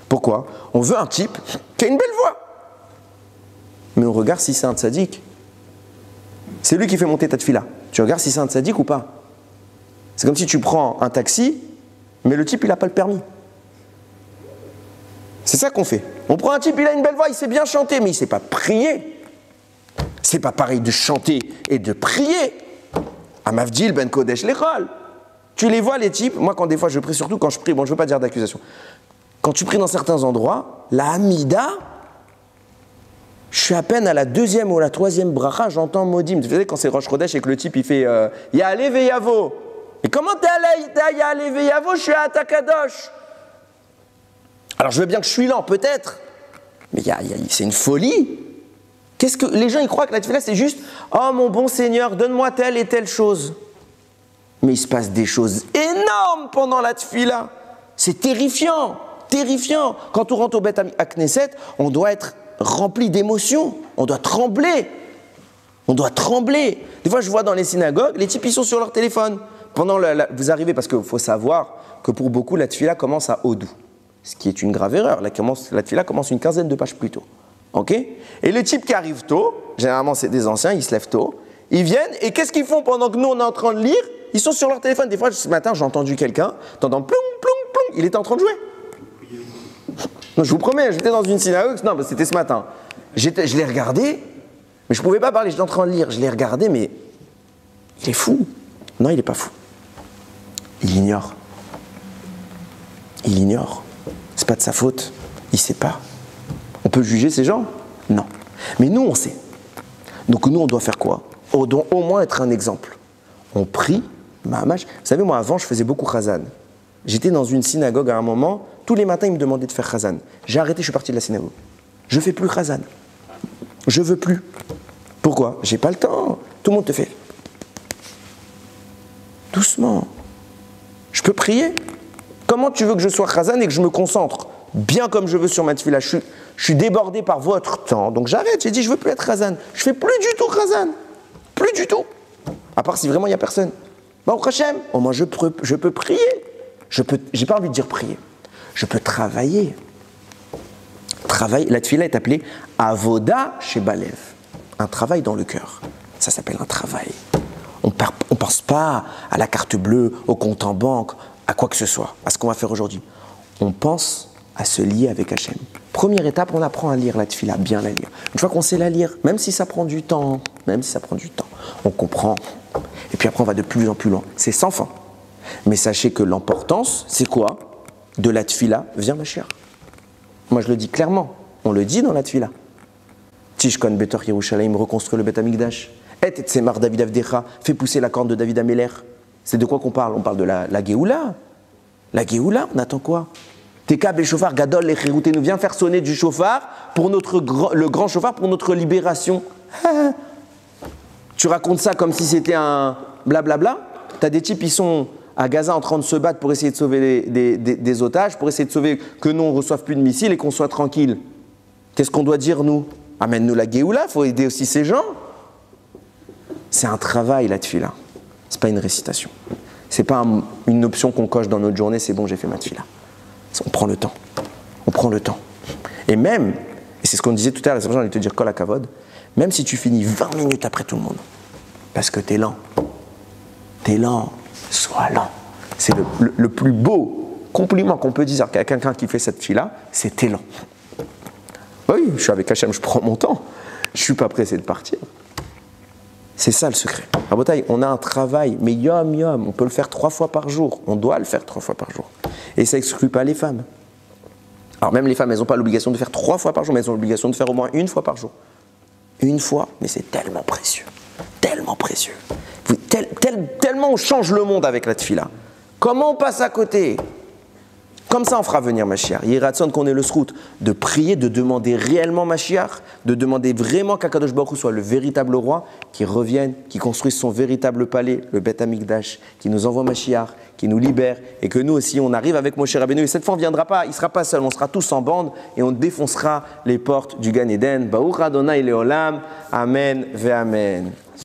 Pourquoi? On veut un type qui a une belle voix. Mais on regarde si c'est un tzaddik. C'est lui qui fait monter ta tfila. Tu regardes si c'est un tzaddik ou pas. C'est comme si tu prends un taxi, mais le type, il n'a pas le permis. C'est ça qu'on fait. On prend un type, il a une belle voix, il sait bien chanter, mais il ne sait pas prier. C'est pas pareil de chanter et de prier. Amavdil ben Kodesh l'école. Tu les vois, les types. Moi, quand des fois je prie, surtout quand je prie, bon, je ne veux pas dire d'accusation. Quand tu pries dans certains endroits, la Hamida, je suis à peine à la 2e ou la 3e bracha, j'entends Modim. Vous savez, quand c'est Rosh Chodesh et que le type il fait Ya'ale veyavo. Et comment t'es à Ya'ale veyavo? Je suis à Takadosh. Alors je veux bien que je suis lent, peut-être. Mais c'est une folie. Qu'est-ce que les gens ils croient que la tefila c'est juste oh mon bon Seigneur, donne-moi telle et telle chose. Mais il se passe des choses énormes pendant la tefila. C'est terrifiant, terrifiant. Quand on rentre au Beth Knesset, on doit être rempli d'émotions, on doit trembler. On doit trembler. Des fois, je vois dans les synagogues, les types, ils sont sur leur téléphone. Vous arrivez, parce qu'il faut savoir que pour beaucoup, la tefila commence à Odou, ce qui est une grave erreur. La tefila commence une quinzaine de pages plus tôt. Okay? Et le type qui arrive tôt, généralement c'est des anciens, ils se lèvent tôt, Ils viennent et qu'est-ce qu'ils font pendant que nous on est en train de lire? Ils sont sur leur téléphone. Des fois, ce matin, j'ai entendu quelqu'un, t'entends ploum, ploum, ploum, il était en train de jouer. Non, je vous promets, j'étais dans une synagogue, non, c'était ce matin. Je l'ai regardé, mais je ne pouvais pas parler, j'étais en train de lire. Je l'ai regardé, mais il est fou. Non, il n'est pas fou. Il ignore. Il ignore. C'est pas de sa faute. Il ne sait pas. On peut juger ces gens? Non. Mais nous, on sait. Donc nous, on doit faire quoi? On doit au moins être un exemple. On prie, Mahamash. Vous savez, moi, avant, je faisais beaucoup Chazan. J'étais dans une synagogue à un moment, tous les matins, ils me demandaient de faire Chazan. J'ai arrêté, je suis parti de la synagogue. Je ne fais plus Chazan. Je ne veux plus. Pourquoi? J'ai pas le temps. Tout le monde te fait. Doucement. Je peux prier. Comment tu veux que je sois Chazan et que je me concentre bien comme je veux sur ma tefila? Je suis débordé par votre temps, donc j'arrête. J'ai dit, je ne veux plus être Chazan. Je ne fais plus du tout Chazan. Plus du tout. À part si vraiment il n'y a personne. Baruch Hashem, au moins je peux prier. J'ai pas envie de dire prier. Je peux travailler. La tefila est appelée Avoda Shebalev. Un travail dans le cœur. Ça s'appelle un travail. On ne pense pas à la carte bleue, au compte en banque, à quoi que ce soit, à ce qu'on va faire aujourd'hui. On pense à se lier avec Hachem. Première étape, on apprend à lire la tefila, bien la lire. Une fois qu'on sait la lire, même si ça prend du temps, on comprend. Et puis après, on va de plus en plus loin. C'est sans fin. Mais sachez que l'importance, c'est quoi? De la tefila vient Mashiach. Moi, je le dis clairement. On le dit dans la tefila. Tishkon Betor Yerushalayim, reconstruire le Bet Amikdash. Et Tsemar David Avdecha, fait pousser la corne de David Améler. C'est de quoi qu'on parle? On parle de la Géoula. La Géoula, on attend quoi? Tekab et chauffard, Gadol et Cherouté nous vient faire sonner du chauffard pour le grand chauffard pour notre libération. Tu racontes ça comme si c'était un blablabla. T'as des types, ils sont à Gaza en train de se battre pour essayer de sauver des otages, pour essayer de sauver que nous on ne reçoive plus de missiles et qu'on soit tranquille. Qu'est-ce qu'on doit dire nous? Amène-nous la Géoula, il faut aider aussi ces gens. C'est un travail la tefila. C'est pas une récitation. C'est pas une option qu'on coche dans notre journée, c'est bon, j'ai fait ma tefila. On prend le temps. On prend le temps. Et même, et c'est ce qu'on disait tout à l'heure, j'ai envie de te dire kol hakavod, même si tu finis 20 minutes après tout le monde, parce que t'es lent, sois lent. C'est le plus beau compliment qu'on peut dire à quelqu'un qui fait cette tefila, c'est t'es lent. Oui, je suis avec Hachem, je prends mon temps. Je ne suis pas pressé de partir. C'est ça le secret. Rabotaï, on a un travail, mais yom, on peut le faire 3 fois par jour. On doit le faire 3 fois par jour. Et ça n'exclut pas les femmes. Alors même les femmes, elles n'ont pas l'obligation de faire 3 fois par jour, mais elles ont l'obligation de faire au moins 1 fois par jour. 1 fois, mais c'est tellement précieux. Tellement précieux. Tellement on change le monde avec la tefila. Comment on passe à côté? Comme ça, on fera venir Mashiach. Il y a ratson qu'on ait le srout de prier, de demander réellement Mashiach, de demander vraiment qu'Akadosh Baruch Hu soit le véritable roi, qui revienne, qui construise son véritable palais, le Bet Amikdash, qui nous envoie Mashiach, qui nous libère, et que nous aussi, on arrive avec Moshe Rabbeinu. Et cette fois, on ne viendra pas, il ne sera pas seul, on sera tous en bande, et on défoncera les portes du Gan Eden. Baruch Adonai Leolam. Amen ve Amen.